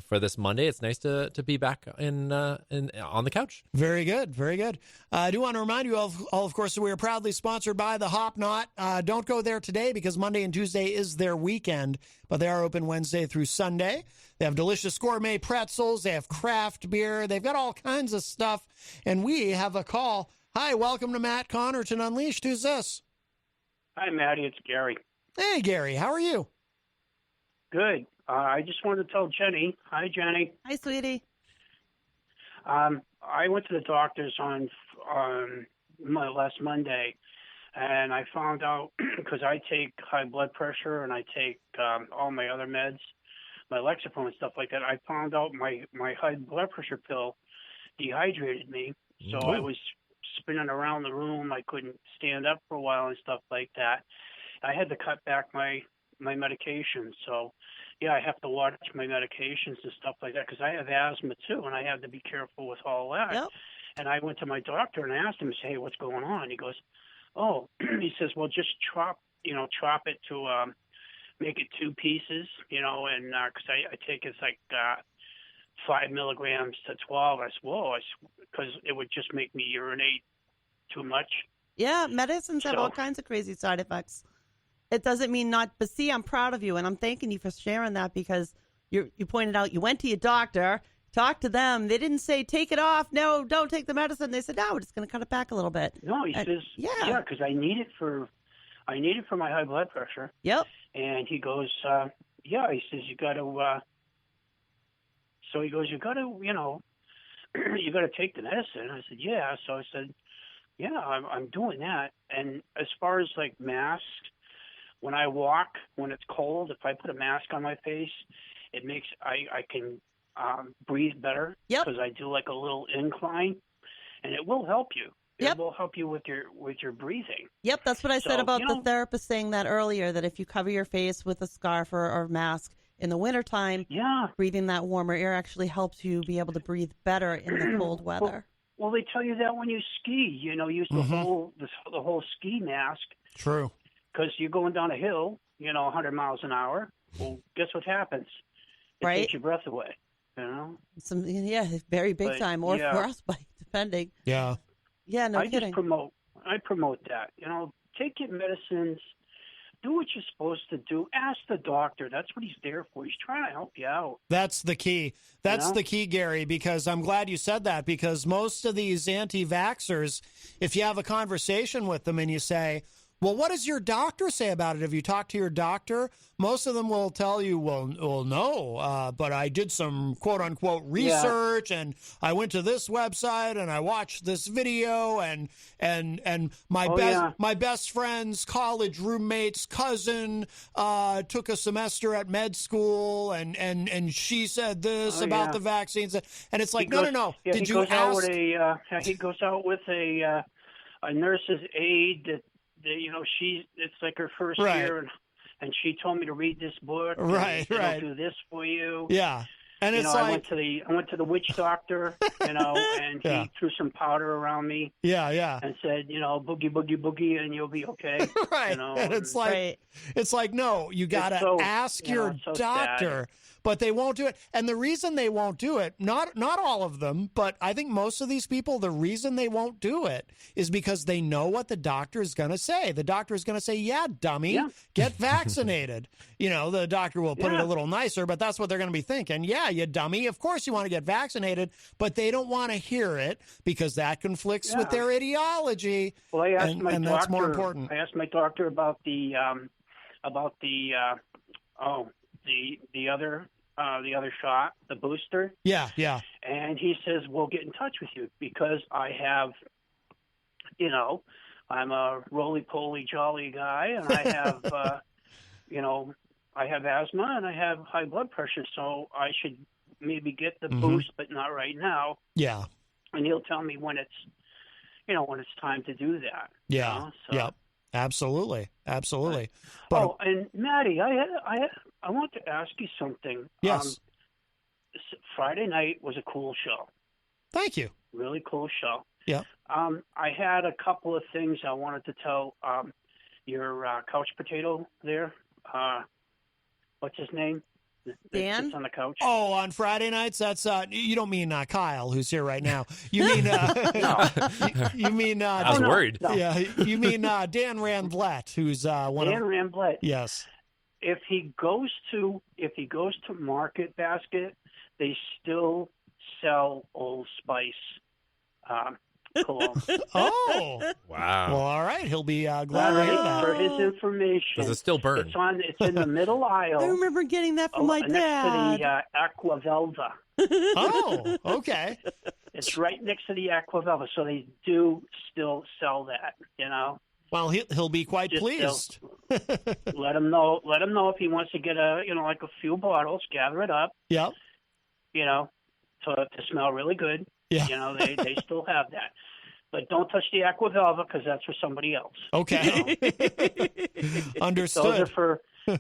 for this Monday, it's nice to be back on the couch. Very good, very good. I do want to remind you of course, that we are proudly sponsored by the Hop Knot. Don't go there today because Monday and Tuesday is their weekend, but they are open Wednesday through Sunday. They have delicious gourmet pretzels. They have craft beer. They've got all kinds of stuff. And we have a call. Hi, welcome to Matt Connarton Unleashed. Who's this? Hi, Maddie. It's Gary. Hey, Gary. How are you? Good. I just wanted to tell Jenny. Hi, Jenny. Hi, sweetie. I went to the doctor's on last Monday, and I found out because I take high blood pressure and I take all my other meds, my Lexapro and stuff like that. I found out my high blood pressure pill dehydrated me, so I was spinning around the room. I couldn't stand up for a while and stuff like that. I had to cut back my medication, so yeah, I have to watch my medications and stuff like that because I have asthma too, and I have to be careful with all that. Yep. And I went to my doctor and asked him, "Hey, what's going on?" He goes, "Oh," he says, "Well, just chop it to make it 2 pieces, and because I take it's like 5 milligrams to 12." I said, "Whoa," because it would just make me urinate too much. Yeah, medicines have all kinds of crazy side effects. It doesn't mean not, but see, I'm proud of you, and I'm thanking you for sharing that because you pointed out you went to your doctor, talked to them. They didn't say, take it off. No, don't take the medicine. They said, no, we're just going to cut it back a little bit. No, he says, yeah, because I need it for my high blood pressure. Yep. And he goes, yeah, he says, you got to, so he goes, you got to take the medicine. I said, yeah. So I said, yeah, I'm doing that. And as far as like masks, when I walk, when it's cold, if I put a mask on my face, it makes I can breathe better because I do like a little incline, and it will help you. It will help you with your breathing. Yep, that's what I said about the therapist saying that earlier, that if you cover your face with a scarf or mask in the wintertime, breathing that warmer air actually helps you be able to breathe better in the cold weather. Well, they tell you that when you ski, use the whole ski mask. True. Because you're going down a hill, 100 miles an hour. Well, guess what happens? It takes your breath away, very big time, or frostbite, depending. Yeah. Yeah, no kidding. I promote that. Take your medicines do what you're supposed to do. Ask the doctor. That's what he's there for. He's trying to help you out. That's the key. That's the key, Gary, because I'm glad you said that, because most of these anti-vaxxers, if you have a conversation with them and you say, well, what does your doctor say about it? Have you talked to your doctor? Most of them will tell you, well, no, but I did some quote unquote research and I went to this website and I watched this video and my best friend's college roommate's cousin took a semester at med school and she said this about the vaccines, and it's like, no. Yeah, did you ask? He goes out with a nurse's aide that. It's like her first year, and she told me to read this book. Right. I'll do this for you. Yeah, and it's I went to the witch doctor, and he threw some powder around me. Yeah. And said, boogie, boogie, boogie, and you'll be okay. Right. And it's like, no, you gotta ask your doctor. Sad. But they won't do it. And the reason they won't do it, not all of them, but I think most of these people, the reason they won't do it is because they know what the doctor is going to say. The doctor is going to say, yeah, dummy, get vaccinated. The doctor will put it a little nicer, but that's what they're going to be thinking. Yeah, you dummy. Of course you want to get vaccinated, but they don't want to hear it because that conflicts with their ideology. Well, I asked my doctor, that's more important. I asked my doctor about the other shot, the booster. Yeah. And he says, we'll get in touch with you because I have, I'm a roly-poly jolly guy, and I have, I have asthma and I have high blood pressure, so I should maybe get the boost, but not right now. Yeah. And he'll tell me when it's time to do that. Yeah. Yep. Absolutely. But, and Maddie, I want to ask you something. Yes. Friday night was a cool show. Thank you. Really cool show. Yeah. I had a couple of things I wanted to tell your couch potato there. What's his name? Dan? Sits on the couch. Oh, on Friday nights? That's you don't mean Kyle, who's here right now. You mean you mean I was worried. No. Yeah, you mean Dan Randlett, who's one Dan of Randlett. Yes. If he goes to Market Basket, they still sell Old Spice cologne. Oh, wow. Well, all right. He'll be glad to hear that. For his information, does it still burn? It's in the middle aisle. I remember getting that from my dad. Next to the Aqua Velva. Oh, okay. It's right next to the Aqua Velva, so they do still sell that. Well, he'll be quite pleased. Let him know. Let him know if he wants to get a few bottles, gather it up. Yep. To smell really good. Yeah. They still have that. But don't touch the Aqua Velva because that's for somebody else. Okay. Understood.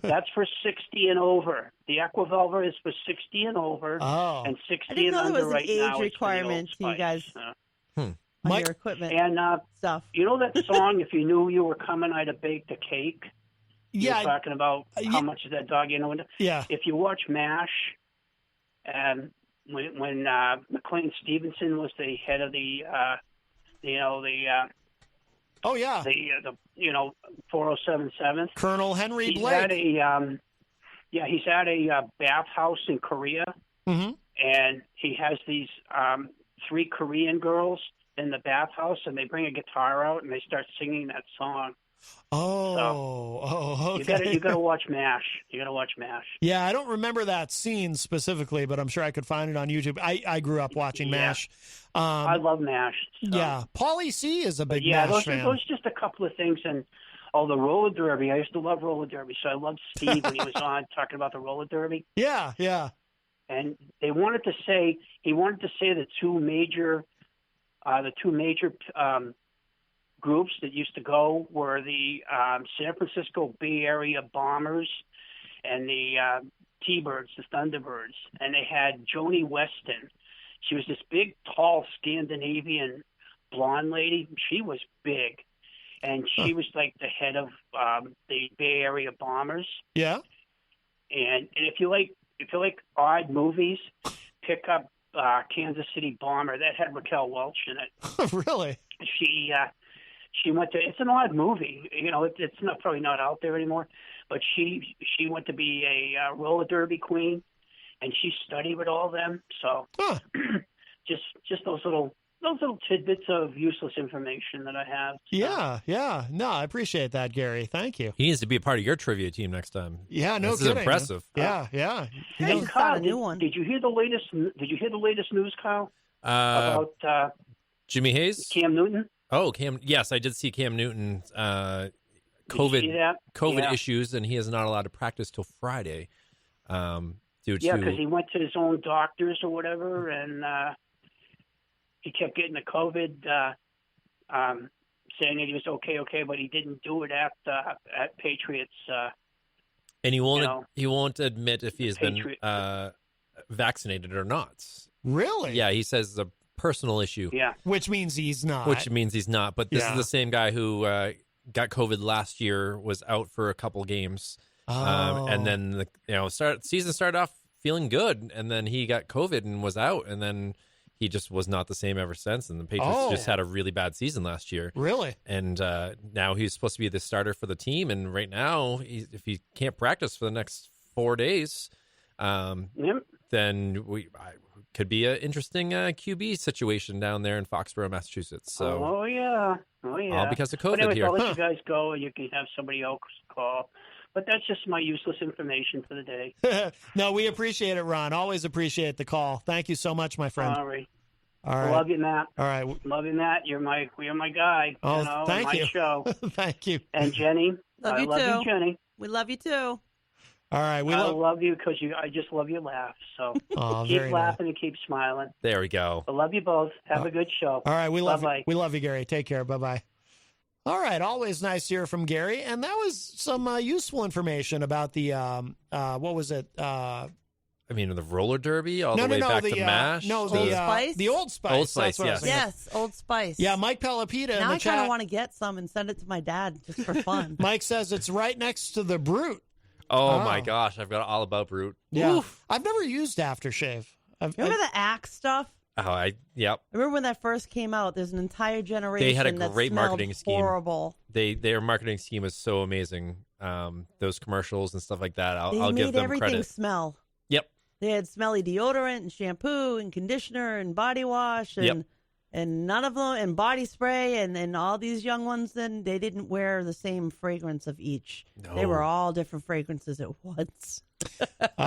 That's for 60 and over. The Aqua Velva is for 60 and over. Oh. And I 60 didn't and know there under was an right age now. requirement to you guys on your equipment And stuff. you know that song, If You Knew You Were Coming, I'd Have Baked a Cake? Yeah. You're talking about how much is that dog in the window? Yeah. If you watch MASH, and when McLean Stevenson was the head of the 407 Colonel Henry he's Blake. At he's at a bathhouse in Korea, and he has these 3 Korean girls in the bathhouse, and they bring a guitar out and they start singing that song. Okay. You gotta watch MASH. You gotta watch MASH. Yeah, I don't remember that scene specifically, but I'm sure I could find it on YouTube. I grew up watching MASH. I love MASH. So. Yeah, Paulie C is a big MASH fan. Those just a couple of things, and the roller derby. I used to love roller derby, so I loved Steve when he was on talking about the roller derby. Yeah. And he wanted to say the two major groups that used to go were the San Francisco Bay Area Bombers and the T-Birds, the Thunderbirds. And they had Joni Weston. She was this big, tall Scandinavian blonde lady. She was big. And she was like the head of the Bay Area Bombers. Yeah. And if you like odd movies, pick up Kansas City Bomber. That had Raquel Welch in it. Really? she went to. It's an odd movie, you know. It's not probably not out there anymore, but she went to be a roller derby queen, and she studied with all of them. So just those little tidbits of useless information that I have. So. Yeah. No, I appreciate that, Gary. Thank you. He needs to be a part of your trivia team next time. Yeah, no this kidding. is impressive. Yeah. Hey, Kyle, did you hear the latest? Did you hear the latest news, Kyle? About Jimmy Hayes, Cam Newton. Oh, Cam. Yes, I did see Cam Newton. COVID issues, and he is not allowed to practice till Friday. Due to because he went to his own doctors or whatever, and he kept getting the COVID, saying that he was okay, but he didn't do it at Patriots. And he won't admit if he has been vaccinated or not. Really? Yeah, he says it's a personal issue. Yeah, which means he's not. But this is the same guy who got COVID last year, was out for a couple games, and then season started off feeling good, and then he got COVID and was out, and then he just was not the same ever since. And the Patriots just had a really bad season last year. Really? And now he's supposed to be the starter for the team, and right now, if he can't practice for the next 4 days, then could be an interesting QB situation down there in Foxborough, Massachusetts. So, oh yeah, all because of COVID but anyways, here. I'll let you guys go, and you can have somebody else call. But that's just my useless information for the day. No, we appreciate it, Ron. Always appreciate the call. Thank you so much, my friend. All right. I love you, Matt. All right. Love you, Matt. You're my guy. Oh, thank you. My show. Thank you. And Jenny. Love you too. Love you, Jenny. We love you too. All right. I love you because I just love your laugh. So keep laughing and keep smiling. There we go. I love you both. Have a good show. All right. We love Bye-bye. you. We love you, Gary. Take care. Bye-bye. All right. Always nice to hear from Gary. And that was some useful information about the, what was it? I mean, the roller derby all the way back to MASH? Old Spice? The Old Spice. Old Spice, yes. Yes, Old Spice. Yeah, Mike Pelopita in now the I kind of want to get some and send it to my dad just for fun. Mike says it's right next to the Brute. Oh, my gosh. I've got all about Brute. Yeah. Oof. I've never used aftershave. Remember the Axe stuff? Oh, yep. I remember when that first came out. There's an entire generation. They had a great marketing scheme. Horrible. Their marketing scheme is so amazing. Those commercials and stuff like that. I'll give them credit. They made everything smell. Yep. They had smelly deodorant and shampoo and conditioner and body wash and none of them, and body spray, and all these young ones, then they didn't wear the same fragrance of each. No. They were all different fragrances at once.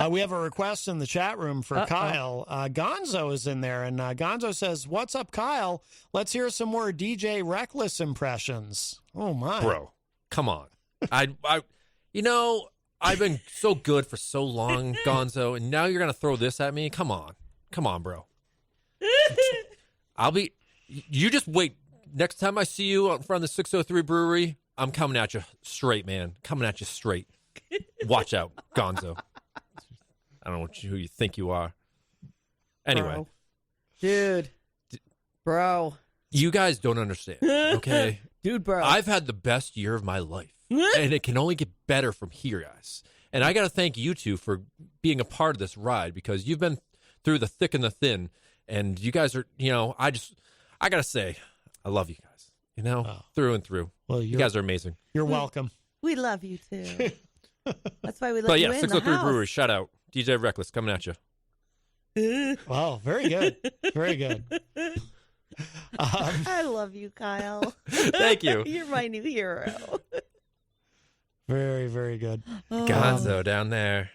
We have a request in the chat room for Kyle. Gonzo is in there, and Gonzo says, "What's up, Kyle? Let's hear some more DJ Reckless impressions." Oh my, bro, come on! I've been so good for so long, Gonzo, and now you're gonna throw this at me? Come on, bro. You just wait. Next time I see you out in front of the 603 Brewery, I'm coming at you straight, man. Coming at you straight. Watch out, Gonzo. I don't know who you think you are. Anyway. Bro. Dude. Bro. You guys don't understand, okay? Dude, bro. I've had the best year of my life, and it can only get better from here, guys. And I got to thank you two for being a part of this ride, because you've been through the thick and the thin, and you guys are, I got to say, I love you guys, through and through. Well, you guys are amazing. You're welcome. We love you, too. That's why we let you in 603 Brewery, shout out. DJ Reckless coming at you. Wow, very good. Very good. I love you, Kyle. Thank you. You're my new hero. Very, very good. Gonzo down there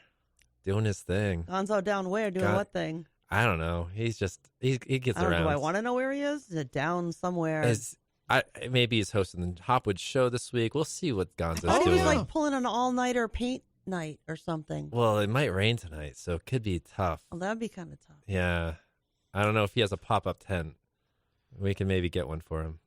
doing his thing. Gonzo down where? Doing what thing? I don't know. He gets around. Do I want to know where he is? Is it down somewhere? Maybe he's hosting the Hopwood show this week. We'll see what Gonzo's doing. He was like pulling an all-nighter paint night or something. Well, it might rain tonight, so it could be tough. Well, that would be kind of tough. Yeah. I don't know if he has a pop-up tent. We can maybe get one for him.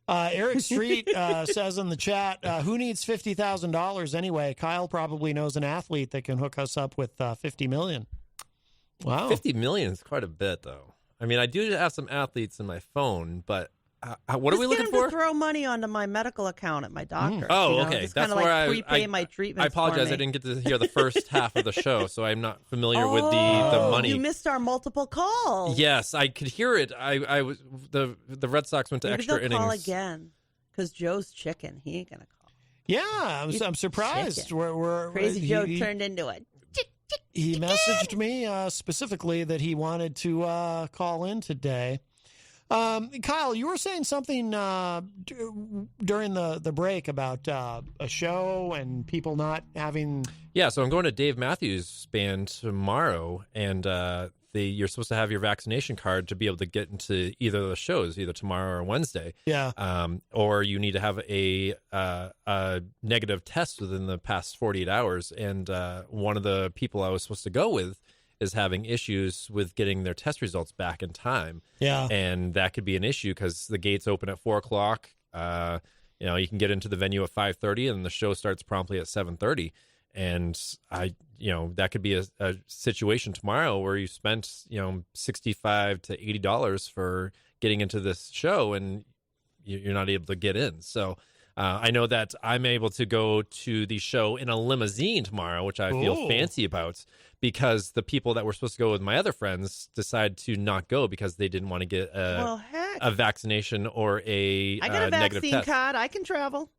Eric Street says in the chat, who needs $50,000 anyway? Kyle probably knows an athlete that can hook us up with $50 million. Wow. $50 million is quite a bit, though. I mean, I do have some athletes in my phone, but what are we looking for? To throw money onto my medical account at my doctor. Oh, okay. That's where prepay my treatment. I apologize. I didn't get to hear the first half of the show, so I'm not familiar with the money. You missed our multiple calls. Yes, I could hear it. I was the Red Sox went to Maybe extra they'll innings. Call again. Because Joe's chicken. He ain't going to call. Yeah, I'm surprised. Crazy Joe turned into it. He messaged me specifically that he wanted to call in today. Kyle, you were saying something during the break about a show and people not having... Yeah, so I'm going to Dave Matthews Band tomorrow, and you're supposed to have your vaccination card to be able to get into either of the shows, either tomorrow or Wednesday. Yeah. Or you need to have a negative test within the past 48 hours. And one of the people I was supposed to go with is having issues with getting their test results back in time. Yeah. And that could be an issue because the gates open at 4:00. You can get into the venue at 5:30 and the show starts promptly at 7:30. And that could be a situation tomorrow where you spent, $65 to $80 for getting into this show and you're not able to get in. So I know that I'm able to go to the show in a limousine tomorrow, which I feel fancy about, because the people that were supposed to go with my other friends decided to not go because they didn't want to get a vaccination or I got a vaccine test. card. I can travel.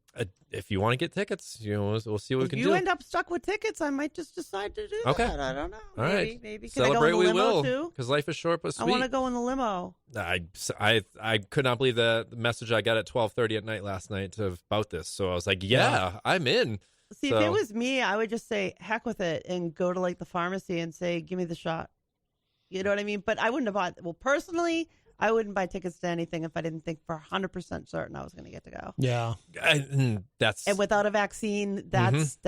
If you want to get tickets, we'll see what we can do. If you end up stuck with tickets, I might just decide to do that. I don't know. All right. Maybe. Can Celebrate I go in the we limo will, too? because life is short but sweet. I want to go in the limo. I could not believe the message I got at 12:30 at night last night about this. So I was like, yeah. I'm in. See, if it was me, I would just say, heck with it, and go to like the pharmacy and say, give me the shot. You know what I mean? But I wouldn't have bought, personally, I wouldn't buy tickets to anything if I didn't think for 100% certain I was going to get to go. Yeah. And without a vaccine, that's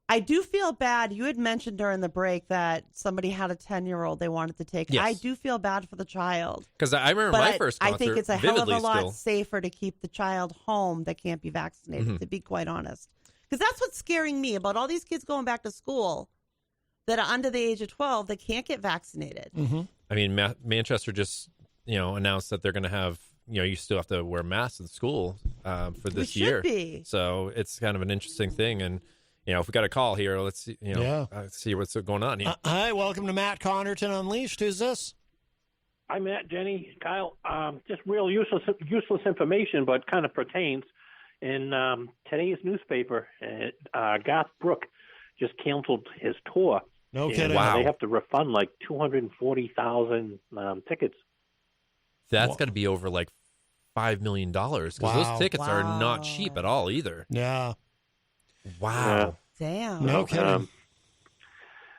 I do feel bad. You had mentioned during the break that somebody had a 10-year-old they wanted to take. Yes. I do feel bad for the child. Because I remember my first concert. I think it's a hell of a lot still. safer to keep the child home that can't be vaccinated, to be quite honest. Because that's what's scaring me about all these kids going back to school that are under the age of 12 that can't get vaccinated. I mean, Manchester just announced that they're going to have, you still have to wear masks in school for this year. Be. So it's kind of an interesting thing. And, if we got a call here, let's see, see what's going on here. Hi, welcome to Matt Connarton Unleashed. Who's this? Hi, Matt, Jenny, Kyle. Just real useless information, but kind of pertains. In today's newspaper, Garth Brooks just canceled his tour. No kidding. Wow. They have to refund like 240,000 tickets. That's got to be over like $5 million because those tickets are not cheap at all either. Yeah. Wow. Damn. No kidding.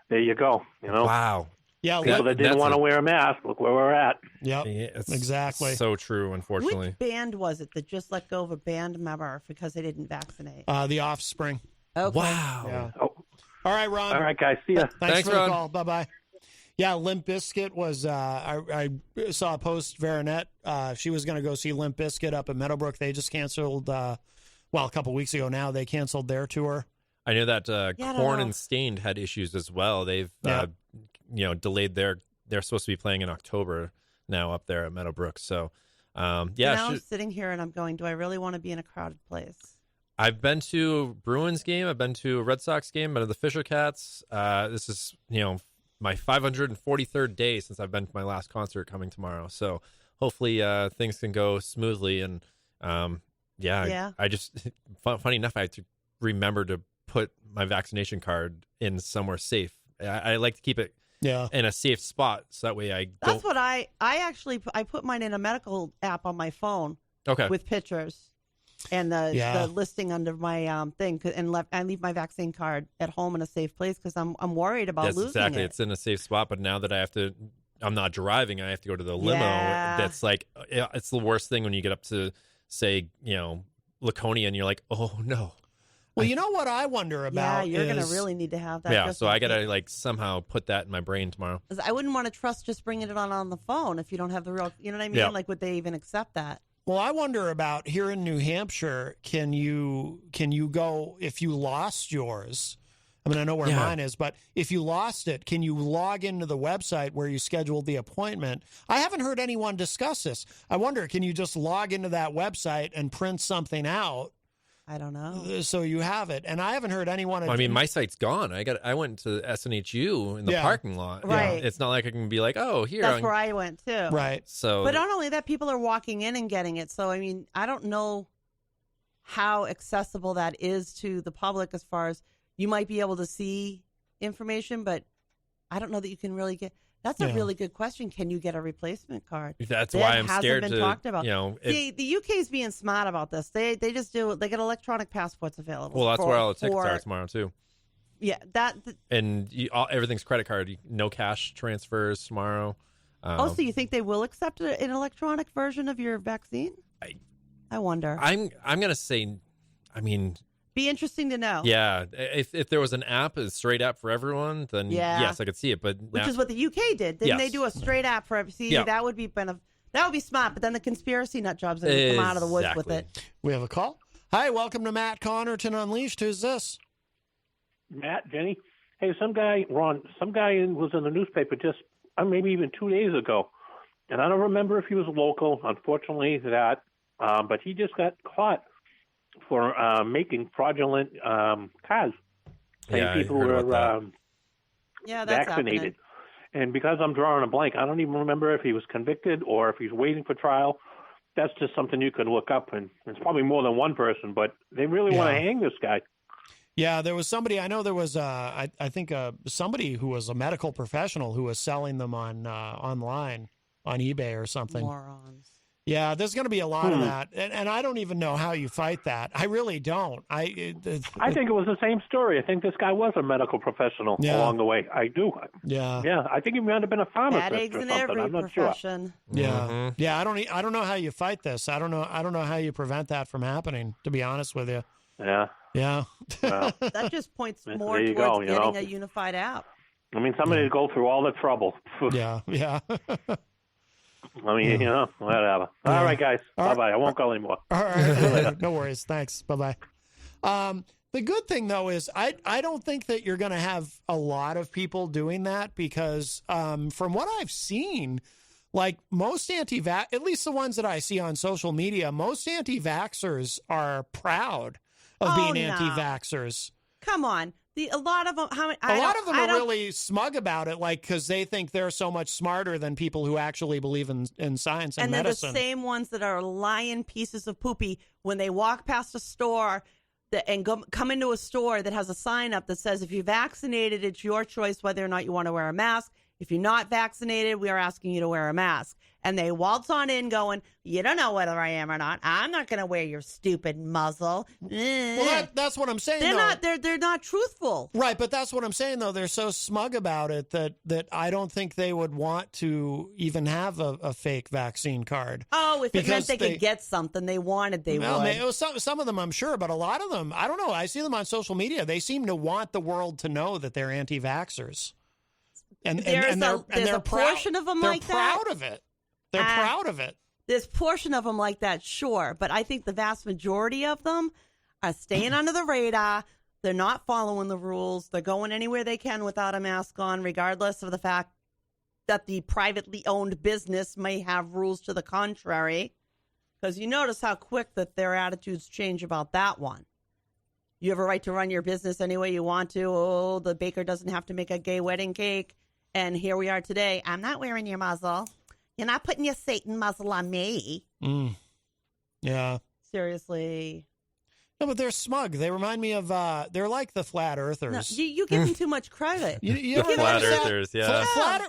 There you go. Wow. Yeah. People that didn't want to wear a mask, look where we're at. Yep. Yeah, exactly. So true, unfortunately. Which band was it that just let go of a band member because they didn't vaccinate? The Offspring. Okay. Wow. Yeah. Oh. All right, Ron. All right, guys. See ya. Thanks for Ron. the call. Bye-bye. Yeah, Limp Bizkit was, I saw a post, Veronette, she was going to go see Limp Bizkit up at Meadowbrook. They just canceled, a couple weeks ago now, they canceled their tour. I know that Korn and Stained had issues as well. They've, delayed they're supposed to be playing in October now up there at Meadowbrook. So, I'm sitting here and I'm going, do I really want to be in a crowded place? I've been to a Bruins game. I've been to a Red Sox game. Been to the Fisher Cats. This is, my 543rd day since I've been to my last concert coming tomorrow. So hopefully things can go smoothly. And I just, funny enough, I have to remember to put my vaccination card in somewhere safe. I like to keep it in a safe spot so that way I don't. That's what I put mine in a medical app on my phone. Okay. With pictures. And the listing under my thing, and I leave my vaccine card at home in a safe place because I'm worried about losing exactly. it. It's in a safe spot, but now that I'm not driving, I have to go to the limo. That's like, it's the worst thing when you get up to say, Laconia, and you're like, oh no. Well, you know what I wonder about? Yeah, you're going to really need to have that. Yeah, so I got to somehow put that in my brain tomorrow. I wouldn't want to trust just bringing it on the phone if you don't have the real, you know what I mean? Yeah. Like, would they even accept that? Well, I wonder about here in New Hampshire, can you go if you lost yours? I mean, I know where mine is, but if you lost it, can you log into the website where you scheduled the appointment? I haven't heard anyone discuss this. I wonder, can you just log into that website and print something out? I don't know. So you have it, and I haven't heard anyone. Well, I mean, my site's gone. I went to SNHU in the parking lot. Right. It's not like I can be like, oh, here. That's where I went too. Right. So, but not only that, people are walking in and getting it. So I mean, I don't know. how accessible that is to the public as far as you might be able to see information, but I don't know that you can really get. That's a really good question. Can you get a replacement card? That's why I'm scared been to talked about. See, the UK's being smart about this. They just do. They get electronic passports available. Well, that's where all the tickets are tomorrow too. Yeah, and everything's credit card. No cash transfers tomorrow. So you think they will accept an electronic version of your vaccine? I wonder. I'm gonna say, I mean, be interesting to know. Yeah, if there was an app, a straight app for everyone, then yes, I could see it. But which is what the UK did. Didn't they do a straight app for every? See, that would be smart. But then the conspiracy nut jobs would come out of the woods with it. We have a call. Hi, welcome to Matt Connarton Unleashed. Who's this? Matt, Jenny. Hey, some guy was in the newspaper just maybe even 2 days ago, and I don't remember if he was local. Unfortunately, but he just got caught for making fraudulent cards, saying people were vaccinated. Happening. And because I'm drawing a blank, I don't even remember if he was convicted or if he's waiting for trial. That's just something you could look up, and it's probably more than one person, but they really want to hang this guy. Yeah, there was somebody, I know there was, I think somebody who was a medical professional who was selling them on online, on eBay or something. Morons. Yeah, there's going to be a lot of that, and I don't even know how you fight that. I really don't. I think it was the same story. I think this guy was a medical professional along the way. I do. Yeah. Yeah, I think he might have been a pharmacist Bad eggs or in something. every I'm not profession. sure. Yeah, yeah. I don't know how you fight this. I don't know how you prevent that from happening. To be honest with you. Yeah. Yeah. Well, that just points more towards getting a unified app. I mean, somebody to go through all the trouble. Yeah. I mean, whatever. Yeah. All right, guys. Bye-bye. I won't call anymore. All right. No worries. Thanks. Bye-bye. The good thing, though, is I don't think that you're going to have a lot of people doing that because from what I've seen, like most at least the ones that I see on social media, most anti-vaxxers are proud of being anti-vaxxers. Come on. A lot of them are really smug about it, like because they think they're so much smarter than people who actually believe in science and medicine. And they're the same ones that are lying pieces of poopy when they walk past a store and come into a store that has a sign up that says, if you're vaccinated, it's your choice whether or not you want to wear a mask. If you're not vaccinated, we are asking you to wear a mask. And they waltz on in going, you don't know whether I am or not. I'm not going to wear your stupid muzzle. Well, that's what I'm saying. They're not truthful. Right, but that's what I'm saying, though. They're so smug about it that I don't think they would want to even have a fake vaccine card. Oh, if it meant they could get something they wanted, they would. Some of them, I'm sure, but a lot of them, I don't know. I see them on social media. They seem to want the world to know that they're anti-vaxxers. And there's a portion of them like that. They're proud of it. They're proud of it. There's portion of them like that, sure. But I think the vast majority of them are staying under the radar. They're not following the rules. They're going anywhere they can without a mask on, regardless of the fact that the privately owned business may have rules to the contrary. Because you notice how quick that their attitudes change about that one. You have a right to run your business any way you want to. Oh, the baker doesn't have to make a gay wedding cake. And here we are today. I'm not wearing your muzzle. You're not putting your Satan muzzle on me. Yeah. Seriously. No, but they're smug. They remind me of, they're like the flat earthers. No, you give them too much credit. You flat earthers, yeah.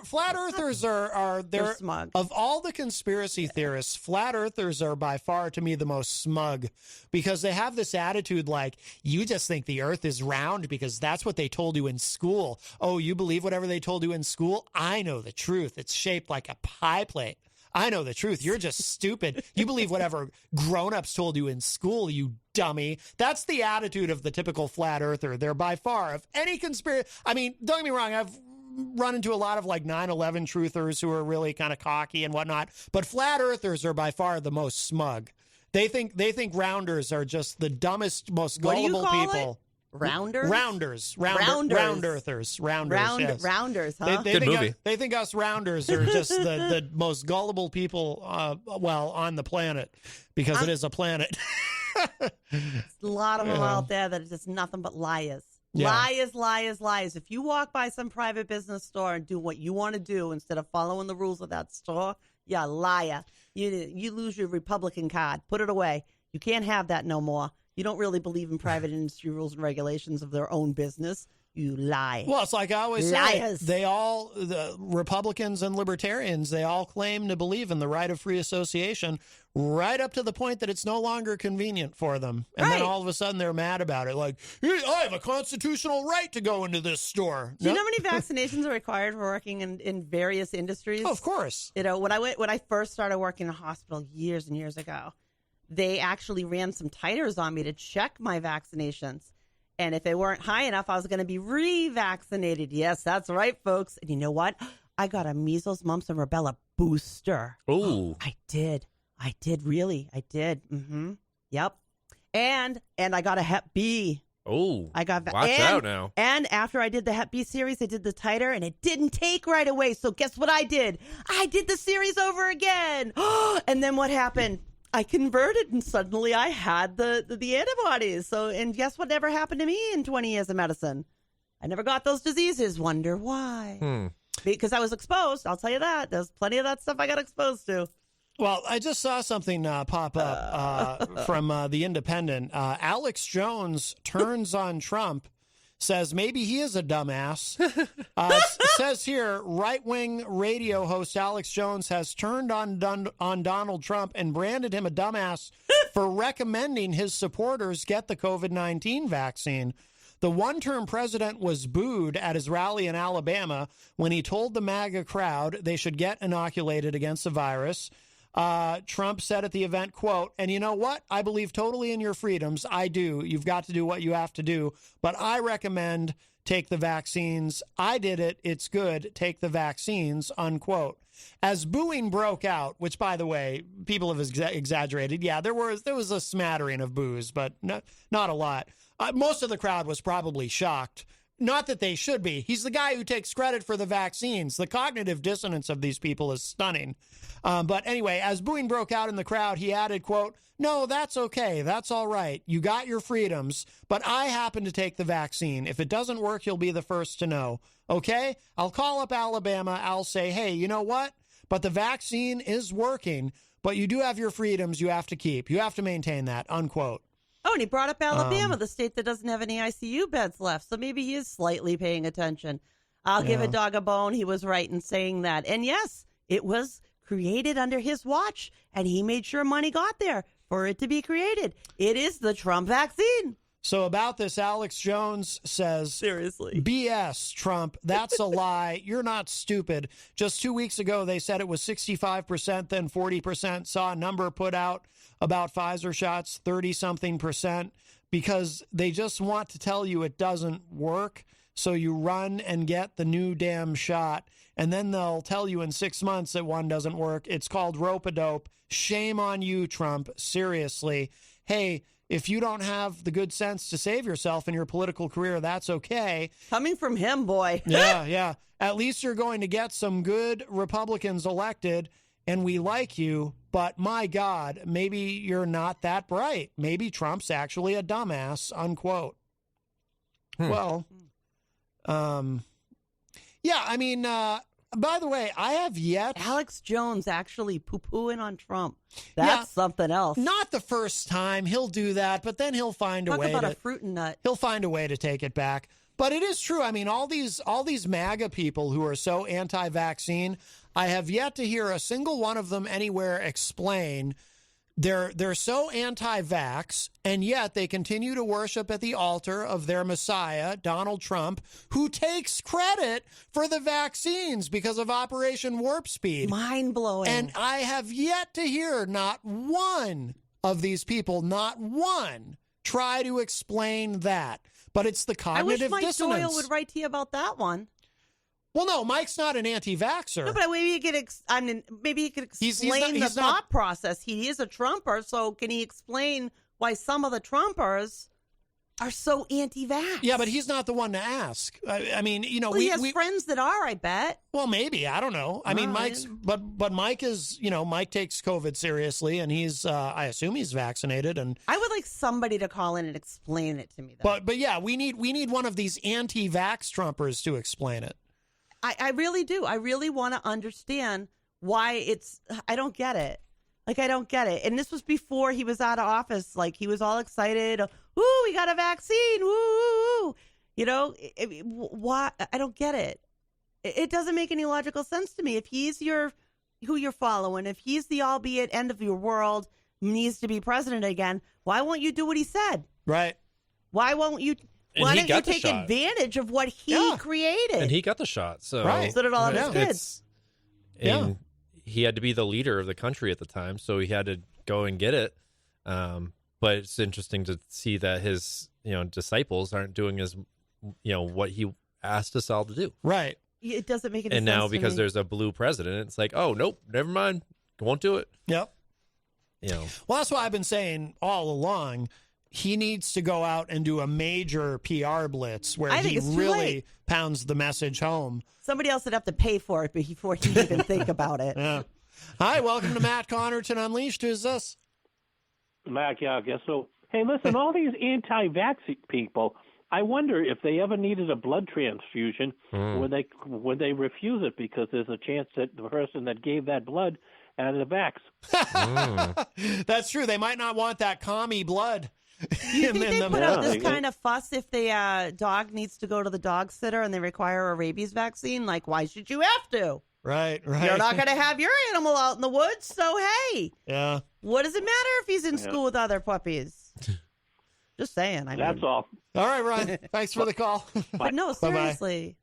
Flat earthers are they're smug. Of all the conspiracy theorists, flat earthers are by far, to me, the most smug because they have this attitude like, you just think the earth is round because that's what they told you in school. Oh, you believe whatever they told you in school? I know the truth. It's shaped like a pie plate. I know the truth. You're just stupid. You believe whatever grown-ups told you in school, you dummy. That's the attitude of the typical flat earther. They're by far, of any conspiracy. I mean, don't get me wrong. I've run into a lot of like 9/11 truthers who are really kind of cocky and whatnot. But flat earthers are by far the most smug. They think rounders are just the dumbest, most gullible people. Rounders? Round earthers. Yes. Rounders, huh? Good movie. They think us rounders are just the most gullible people, on the planet, because it is a planet. A lot of them out there that are just nothing but liars. Yeah. Liars. If you walk by some private business store and do what you want to do instead of following the rules of that store, you're a liar. You lose your Republican card. Put it away. You can't have that no more. You don't really believe in private industry rules and regulations of their own business. You lie. Well, it's like I always Liars. say, the Republicans and libertarians, they all claim to believe in the right of free association right up to the point that it's no longer convenient for them. And then all of a sudden they're mad about it. Like, I have a constitutional right to go into this store. Do you know how many vaccinations are required for working in various industries? Oh, of course. You know, when I first started working in a hospital years and years ago, they actually ran some titers on me to check my vaccinations. And if they weren't high enough, I was going to be revaccinated. Yes, that's right, folks. And you know what? I got a measles, mumps, and rubella booster. Oh, I did, really. I did. Mm-hmm. Yep. And I got a Hep B. Oh, I got watch out now. And after I did the Hep B series, I did the titer, and it didn't take right away. So guess what I did? I did the series over again. And then what happened? I converted, and suddenly I had the antibodies. So, and guess what never happened to me in 20 years of medicine? I never got those diseases. Wonder why? Because I was exposed. I'll tell you that. There's plenty of that stuff I got exposed to. Well, I just saw something pop up from The Independent. Alex Jones turns on Trump, says maybe he is a dumbass. Says here, right-wing radio host Alex Jones has turned on Donald Trump and branded him a dumbass for recommending his supporters get the COVID-19 vaccine. The one-term president was booed at his rally in Alabama when he told the MAGA crowd they should get inoculated against the virus. Trump said at the event, quote, and you know what? I believe totally in your freedoms. I do. You've got to do what you have to do. But I recommend take the vaccines. I did it. It's good. Take the vaccines, unquote. As booing broke out, which, by the way, people have exaggerated. Yeah, there was a smattering of boos, but not a lot. Most of the crowd was probably shocked. Not that they should be. He's the guy who takes credit for the vaccines. The cognitive dissonance of these people is stunning. But anyway, as booing broke out in the crowd, he added, quote, no, that's okay. That's all right. You got your freedoms, but I happen to take the vaccine. If it doesn't work, you'll be the first to know. Okay? I'll call up Alabama. I'll say, hey, you know what? But the vaccine is working, but you do have your freedoms you have to keep. You have to maintain that, unquote. Oh, and he brought up Alabama, the state that doesn't have any ICU beds left. So maybe he is slightly paying attention. I'll give a dog a bone. He was right in saying that. And yes, it was created under his watch, and he made sure money got there for it to be created. It is the Trump vaccine. So about this, Alex Jones says, seriously, BS, Trump. That's a lie. You're not stupid. Just 2 weeks ago, they said it was 65%, then 40%. Saw a number put out about Pfizer shots, 30-something%, because they just want to tell you it doesn't work. So you run and get the new damn shot, and then they'll tell you in 6 months that one doesn't work. It's called rope-a-dope. Shame on you, Trump. Seriously. Hey, if you don't have the good sense to save yourself in your political career, that's okay. Coming from him, boy. Yeah. At least you're going to get some good Republicans elected, and we like you, but my God, maybe you're not that bright. Maybe Trump's actually a dumbass, unquote. Well, yeah, I mean, by the way, I have yet... Alex Jones actually poo-pooing on Trump. That's something else. Not the first time. He'll do that, but then he'll find a way Talk about a fruit and nut. He'll find a way to take it back. But it is true. I mean, all these MAGA people who are so anti-vaccine, I have yet to hear a single one of them anywhere explain they're so anti-vax, and yet they continue to worship at the altar of their messiah, Donald Trump, who takes credit for the vaccines because of Operation Warp Speed. Mind-blowing. And I have yet to hear not one of these people, not one, try to explain that. But it's the cognitive dissonance. I wish Mike Doyle would write to you about that one. Well, no, Mike's not an anti-vaxxer. No, but maybe he could. Maybe he could explain the thought process. He is a Trumper, so can he explain why some of the Trumpers are so anti-vax? Yeah, but he's not the one to ask. I mean, you know, he has friends that are. I bet. Well, maybe, I don't know. I mean, but Mike is, you know, Mike takes COVID seriously, and he's, I assume he's vaccinated. And I would like somebody to call in and explain it to me, though. But yeah, we need one of these anti-vax Trumpers to explain it. I really do. I really want to understand why I don't get it. Like, I don't get it. And this was before he was out of office. Like, he was all excited. Woo, we got a vaccine. Woo. You know, why? I don't get it. It doesn't make any logical sense to me. If he's who you're following, if he's the albeit end of your world, needs to be president again, why won't you do what he said? Right. Why won't you? Why don't you take advantage of what he created? And he got the shot. So, so did all of his kids. And he had to be the leader of the country at the time, so he had to go and get it. But it's interesting to see that his, disciples aren't doing as, what he asked us all to do. Right. It doesn't make any sense. And now because to me. there's a blue president, it's like, oh, nope, never mind. Won't do it. Yep. Well, that's why I've been saying all along, he needs to go out and do a major PR blitz where he really pounds the message home. Somebody else would have to pay for it before he even think about it. Yeah. Hi, welcome to Matt Connarton Unleashed. Who's this? Mac, yeah, I guess so. Hey, listen, all these anti-vax people, I wonder if they ever needed a blood transfusion, would they refuse it because there's a chance that the person that gave that blood had a vax. That's true. They might not want that commie blood. Do you think they put up this kind of fuss if the dog needs to go to the dog sitter and they require a rabies vaccine? Like, why should you have to? Right. You're not going to have your animal out in the woods, so hey. Yeah. What does it matter if he's in school with other puppies? Just saying. That's all. All right, Ron. Thanks for the call. But no, seriously. Bye-bye.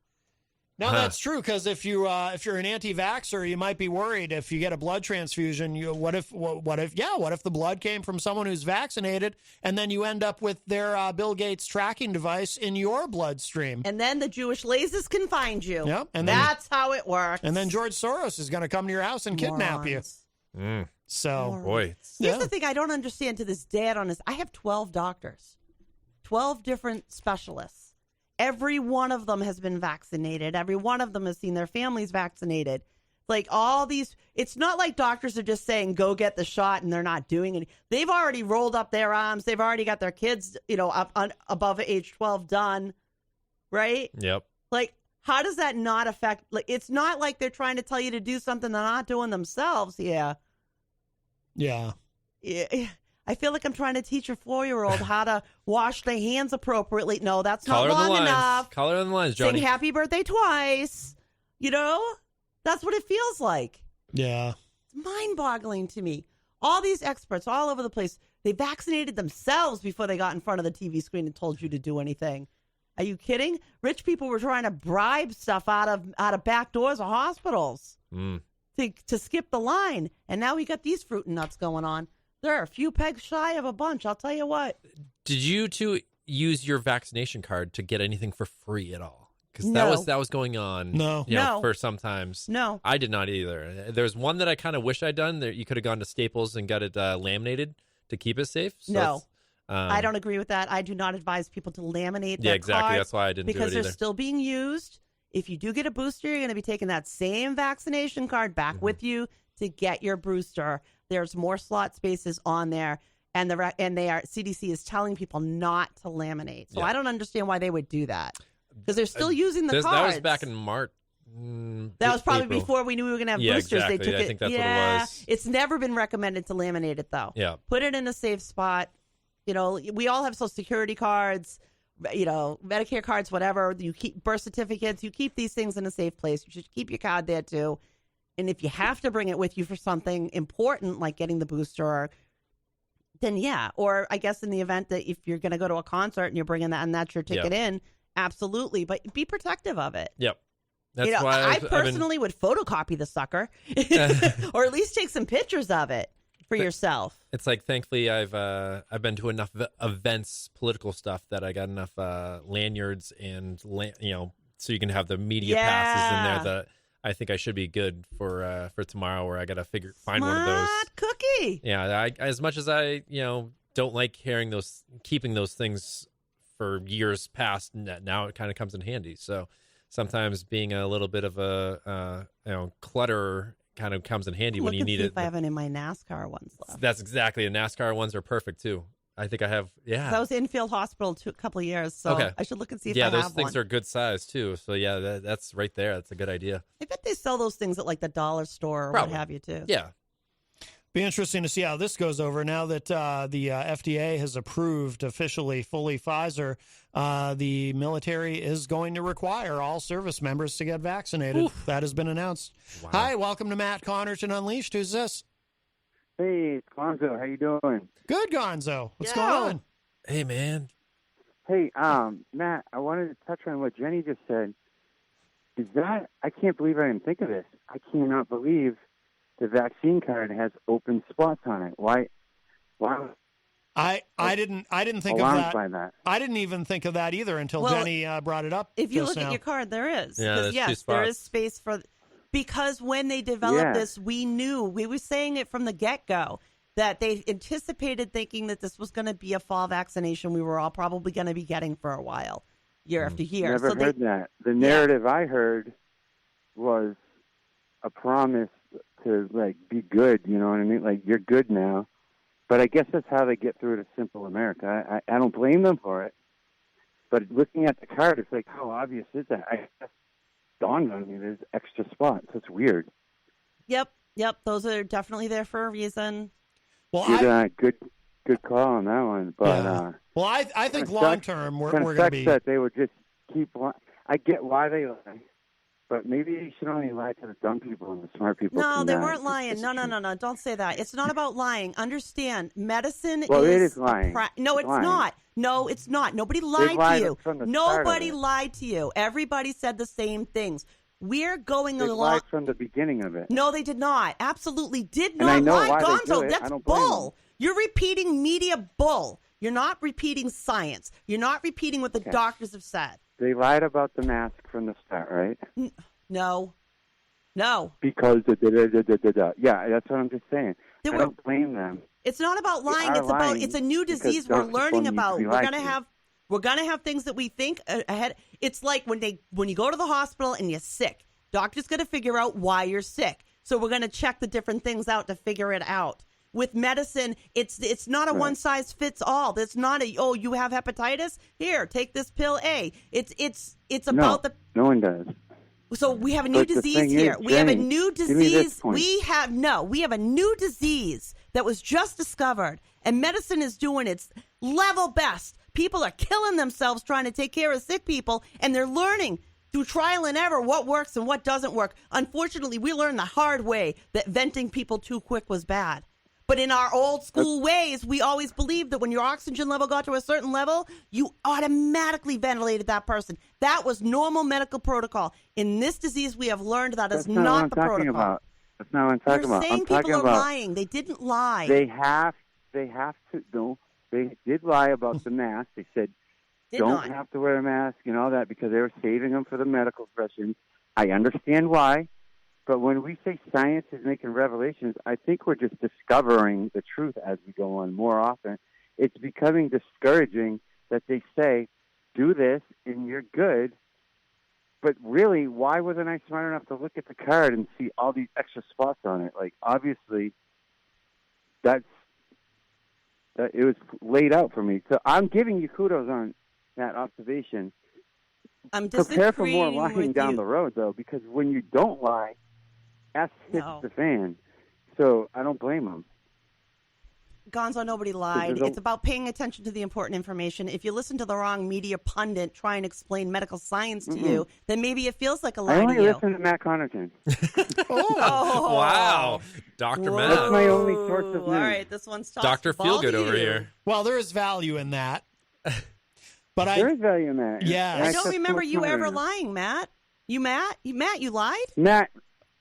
No, that's true, because if you're an anti-vaxxer, you might be worried if you get a blood transfusion. What if the blood came from someone who's vaccinated, and then you end up with their Bill Gates tracking device in your bloodstream, and then the Jewish lasers can find you. Yep, and that's how it works. And then George Soros is going to come to your house and kidnap you. So, boy, here's the thing I don't understand to this day. I have 12 doctors, 12 different specialists. Every one of them has been vaccinated. Every one of them has seen their families vaccinated. Like all these, it's not like doctors are just saying, go get the shot and they're not doing it. They've already rolled up their arms. They've already got their kids, up above age 12 done. Right? Yep. Like, how does that not affect? Like, it's not like they're trying to tell you to do something they're not doing themselves. Yeah. I feel like I'm trying to teach a 4-year-old how to wash their hands appropriately. No, that's not long enough. Color on the lines, Johnny. Sing happy birthday twice. That's what it feels like. Yeah. It's mind-boggling to me. All these experts all over the place, they vaccinated themselves before they got in front of the TV screen and told you to do anything. Are you kidding? Rich people were trying to bribe stuff out of back doors of hospitals to skip the line. And now we got these fruit and nuts going on. They're a few pegs shy of a bunch, I'll tell you what. Did you two use your vaccination card to get anything for free at all? Because that was going on. No. For sometimes. No, I did not either. There's one that I kind of wish I'd done. You could have gone to Staples and got it laminated to keep it safe. So no, I don't agree with that. I do not advise people to laminate their exactly. cards. That's why I didn't do it because either. they're still being used. If you do get a booster, you're going to be taking that same vaccination card back with you to get your booster. There's more slot spaces on there, and CDC is telling people not to laminate. So I don't understand why they would do that, because they're still using the cards. That was back in March. That was probably before we knew we were going to have boosters. Exactly. They took I think that's what it was. It's never been recommended to laminate it, though. Yeah. Put it in a safe spot. We all have Social Security cards, Medicare cards, whatever. You keep birth certificates. You keep these things in a safe place. You should keep your card there, too. And if you have to bring it with you for something important, like getting the booster, then yeah. Or I guess in the event that if you're going to go to a concert and you're bringing that and that's your ticket in, absolutely. But be protective of it. Yep. That's why I personally would photocopy the sucker or at least take some pictures of it for yourself. It's like, thankfully, I've been to enough events, political stuff, that I got enough lanyards and, so you can have the media passes in there that I think I should be good for tomorrow, where I got to find one of those. Cookie. Yeah, as much as I don't like keeping those things for years past, now it kind of comes in handy. So sometimes being a little bit of a clutter kind of comes in handy when you need it. If I have any of my NASCAR ones left. That's exactly. The NASCAR ones are perfect too. I think I have, I was in Field Hospital a couple of years, so I should look and see if I have one. Yeah, those things are good size, too. So, that's right there. That's a good idea. I bet they sell those things at, like, the dollar store or what have you, too. Yeah. Be interesting to see how this goes over now that the FDA has approved officially fully Pfizer. The military is going to require all service members to get vaccinated. Oof. That has been announced. Wow. Hi, welcome to Matt Connarton Unleashed. Who's this? Hey, it's Gonzo. How you doing? Good, Gonzo. What's going on? Hey, man. Hey, Matt, I wanted to touch on what Jenny just said. I can't believe I didn't think of this. I cannot believe the vaccine card has open spots on it. Why? I didn't think of that. I didn't even think of that either until Jenny brought it up. If you look at your card, there is. Yeah, yes, there is space for. Because when they developed this, we were saying it from the get-go, that they anticipated thinking that this was going to be a fall vaccination we were all probably going to be getting for a while, year after year. Never heard that. The narrative I heard was a promise to, like, be good, you know what I mean? Like, you're good now. But I guess that's how they get through to simple America. I don't blame them for it. But looking at the card, it's like, how obvious is that? I guess dawned on me there's extra spots. That's weird. Yep. Those are definitely there for a reason. Well, good call on that one. But well, I think long term we're going to be that they would just keep. I get why they lie, but maybe you should only lie to the dumb people and the smart people. No, they weren't lying. No. Don't say that. It's not about lying. Understand, medicine well, is it is lying. No, it's not. No, it's not. Nobody lied to you. Nobody lied to you. Everybody said the same things. We're going along. They lied from the beginning of it. No, they did not. Absolutely did not lie. Gonzo, that's bull. You're repeating media bull. You're not repeating science. You're not repeating what the doctors have said. They lied about the mask from the start, right? No. Because yeah, that's what I'm just saying. I don't blame them. It's not about lying. It's a new disease we're learning about. We're gonna have things that we think ahead. It's like when you go to the hospital and you're sick, doctor's gonna figure out why you're sick. So we're gonna check the different things out to figure it out. With medicine, it's not a one size fits all. It's not you have hepatitis? Here, take this pill A. It's about no one does. So we have a new disease here. We have a new disease. We have a new disease that was just discovered, and medicine is doing its level best. People are killing themselves trying to take care of sick people, and they're learning through trial and error what works and what doesn't work. Unfortunately, we learned the hard way that venting people too quick was bad. But in our old school ways, we always believed that when your oxygen level got to a certain level, you automatically ventilated that person. That was normal medical protocol. In this disease, we have learned that's not the protocol. That's not what I'm talking about. You're saying people are lying. They didn't lie. They have to. No, they did lie about the mask. They said don't have to wear a mask and all that because they were saving them for the medical profession. I understand why. But when we say science is making revelations, I think we're just discovering the truth as we go on more often. It's becoming discouraging that they say, do this and you're good. But really, why wasn't I smart enough to look at the card and see all these extra spots on it? Like, obviously, it was laid out for me. So I'm giving you kudos on that observation. Prepare for more lying down the road, though, because when you don't lie, S hits the fan. So I don't blame them. Gonzo, nobody lied. It's about paying attention to the important information. If you listen to the wrong media pundit try and explain medical science to you, then maybe it feels like a lie to you. I only listen to Matt Connarton. Oh, wow. Dr. Matt. That's my only source of news. All right, this one's tough. Dr. Feelgood over here. Well, there is value in that. But there is value in that. Yeah. I don't remember you ever lying, Matt. You lied? Matt.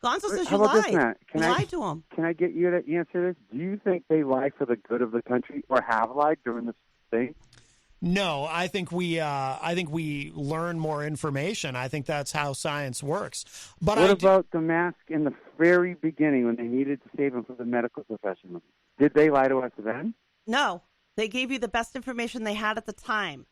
Gonzo says how you about lied. This, Matt? You lied to him. Can I get you to answer this? Do you think they lie for the good of the country or have lied during this thing? No, I think we learn more information. I think that's how science works. But what about the mask in the very beginning when they needed to save them from the medical professionals? Did they lie to us then? No, they gave you the best information they had at the time.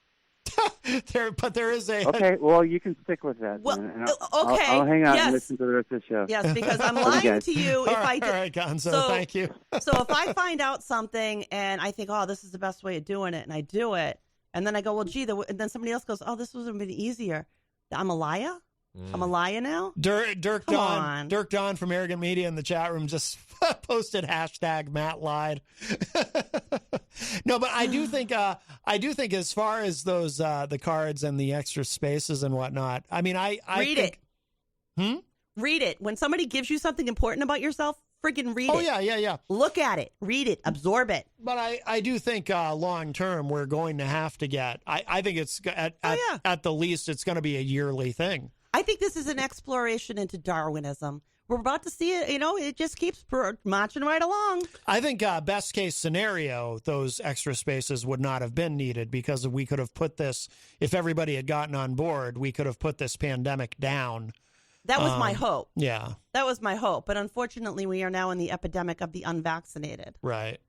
But there is a... Okay, well, you can stick with that. Well, then. Okay. I'll hang out and listen to the rest of the show. Yes, because I'm lying to you if I do. All right, Gonzo, thank you. So if I find out something and I think, this is the best way of doing it, and I do it, and then I go, well, gee, and then somebody else goes, this would have been easier. I'm a liar? I'm a liar now? Dirk Don from Arrogant Media in the chat room just Posted hashtag Matt lied. No, but I do think as far as those the cards and the extra spaces and whatnot, I mean, I read think, it. Read it. When somebody gives you something important about yourself, friggin' read it. Oh yeah. Look at it, read it, absorb it. But I do think long term we're going to have to get. I think it's at the least it's going to be a yearly thing. I think this is an exploration into Darwinism. We're about to see it. It just keeps marching right along. I think best case scenario, those extra spaces would not have been needed because we could have put this. If everybody had gotten on board, we could have put this pandemic down. That was my hope. Yeah. That was my hope. But unfortunately, we are now in the epidemic of the unvaccinated. Right.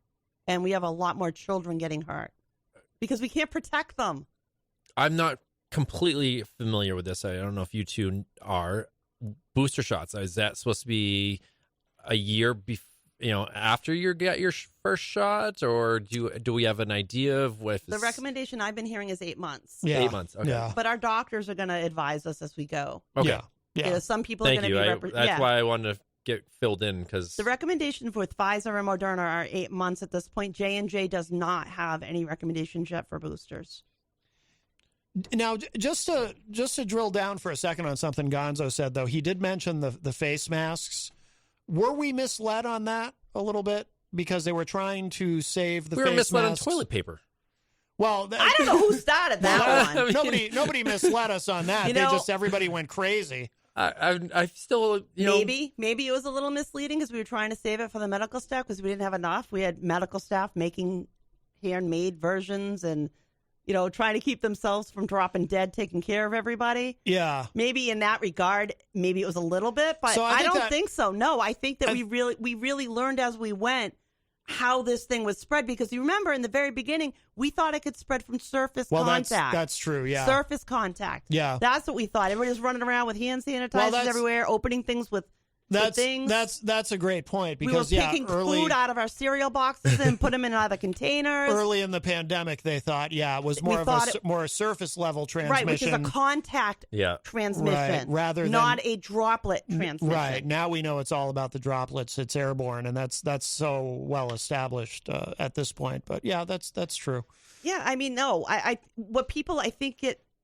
And we have a lot more children getting hurt because we can't protect them. I'm not completely familiar with this. I don't know if you two are. Booster shots, is that supposed to be a year after you get your first shot, or do we have an idea of what? The recommendation I've been hearing is 8 months. Yeah. 8 months. Okay. Yeah. But our doctors are going to advise us as we go. Okay. Yeah. Some people are Thank going you. to be. That's why I wanted to get filled in because the recommendations with Pfizer and Moderna are 8 months at this point. J&J does not have any recommendations yet for boosters. Now, just to drill down for a second on something Gonzo said, though, he did mention the face masks. Were we misled on that a little bit because they were trying to save the face masks? We were misled on toilet paper. Well, I don't know who started that one. Nobody misled us on that. Everybody went crazy. I still, maybe it was a little misleading because we were trying to save it for the medical staff because we didn't have enough. We had medical staff making handmade versions and trying to keep themselves from dropping dead, taking care of everybody. Yeah. Maybe in that regard, maybe it was a little bit, but I don't think so. No, I think that we really learned as we went how this thing was spread because you remember in the very beginning, we thought it could spread from surface contact. That's true, yeah. Surface contact. Yeah. That's what we thought. Everybody was running around with hand sanitizers everywhere, opening things with things. That's a great point because we were picking food out of our cereal boxes and put them in other containers. Early in the pandemic, they thought, it was more a surface level transmission, right? Which is a contact transmission, rather than not a droplet transmission. Right now, we know it's all about the droplets. It's airborne, and that's so well established at this point. But yeah, that's true. Yeah, I mean, no,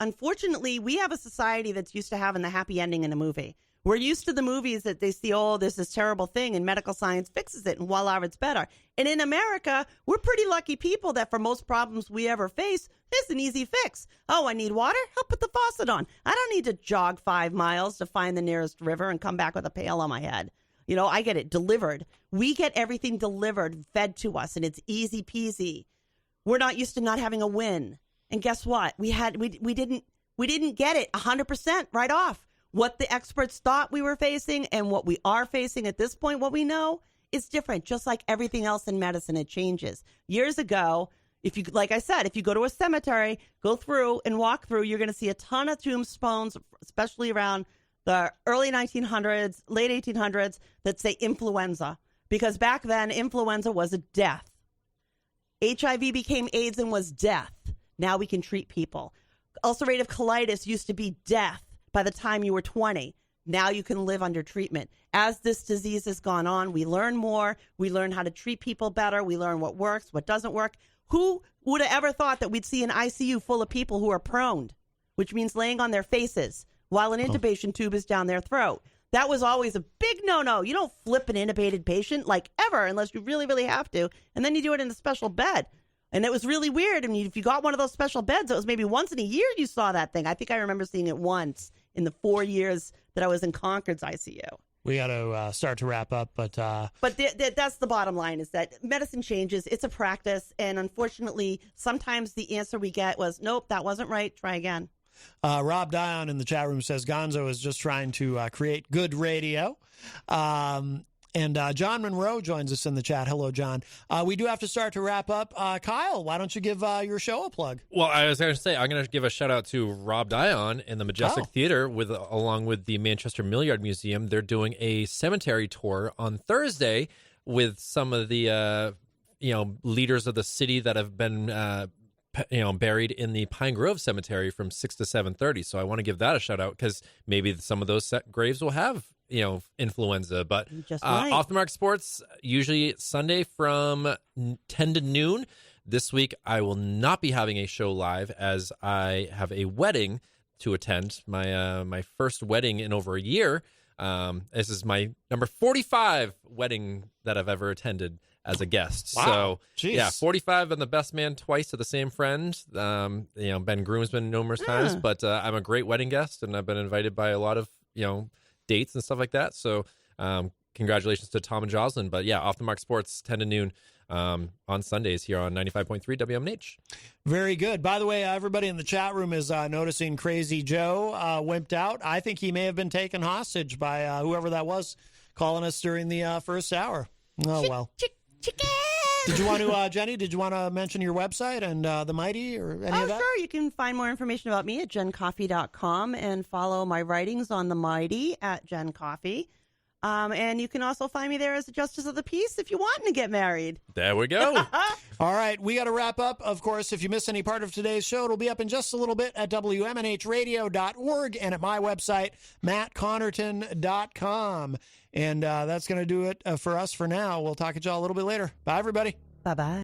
unfortunately, we have a society that's used to having the happy ending in a movie. We're used to the movies that they see, there's this terrible thing, and medical science fixes it, and voila, it's better. And in America, we're pretty lucky people that for most problems we ever face, there's an easy fix. Oh, I need water? I'll put the faucet on. I don't need to jog 5 miles to find the nearest river and come back with a pail on my head. I get it delivered. We get everything delivered, fed to us, and it's easy peasy. We're not used to not having a win. And guess what? We didn't get it 100% right off. What the experts thought we were facing and what we are facing at this point, what we know is different. Just like everything else in medicine, it changes. Years ago, like I said, if you go to a cemetery, go through and walk through, you're going to see a ton of tombstones, especially around the early 1900s, late 1800s, that say influenza. Because back then, influenza was a death. HIV became AIDS and was death. Now we can treat people. Ulcerative colitis used to be death. By the time you were 20, now you can live under treatment. As this disease has gone on, we learn more. We learn how to treat people better. We learn what works, what doesn't work. Who would have ever thought that we'd see an ICU full of people who are prone, which means laying on their faces while an intubation tube is down their throat? That was always a big no-no. You don't flip an intubated patient like ever unless you really, really have to. And then you do it in a special bed. And it was really weird. I mean, if you got one of those special beds, it was maybe once in a year you saw that thing. I think I remember seeing it once in the 4 years that I was in Concord's ICU. We got to start to wrap up, but that's the bottom line: is that medicine changes. It's a practice, and unfortunately, sometimes the answer we get was, "Nope, that wasn't right. Try again." Rob Dion in the chat room says Gonzo is just trying to create good radio. And John Monroe joins us in the chat. Hello, John. We do have to start to wrap up. Kyle, why don't you give your show a plug? Well, I was going to say, I'm going to give a shout out to Rob Dion and the Majestic Theater along with the Manchester Millyard Museum. They're doing a cemetery tour on Thursday with some of the leaders of the city that have been buried in the Pine Grove Cemetery from 6 to 7:30. So I want to give that a shout out because maybe some of those graves will have influenza. But Just right. Off the Mark Sports, usually Sunday from 10 to noon. This week, I will not be having a show live as I have a wedding to attend. My first wedding in over a year. This is my number 45 wedding that I've ever attended as a guest. Wow. So, Jeez. yeah, 45 and the best man twice to the same friend. Ben Groomsman numerous times, but I'm a great wedding guest, and I've been invited by a lot of, dates and stuff like that. So, congratulations to Tom and Jocelyn. But yeah, Off the Mark Sports, 10 to noon on Sundays here on 95.3 WMNH. Very good. By the way, everybody in the chat room is noticing Crazy Joe wimped out. I think he may have been taken hostage by whoever that was calling us during the first hour. Oh, well. Chicken! Did you want to, Jenny, did you want to mention your website and the Mighty or any of that? Sure. You can find more information about me at jencoffee.com and follow my writings on the Mighty at Jen Coffee. And you can also find me there as the Justice of the Peace if you want to get married. There we go. All right, we got to wrap up. Of course, if you miss any part of today's show, it'll be up in just a little bit at WMNHradio.org and at my website, mattconnarton.com. And that's going to do it for us for now. We'll talk to y'all a little bit later. Bye, everybody. Bye-bye.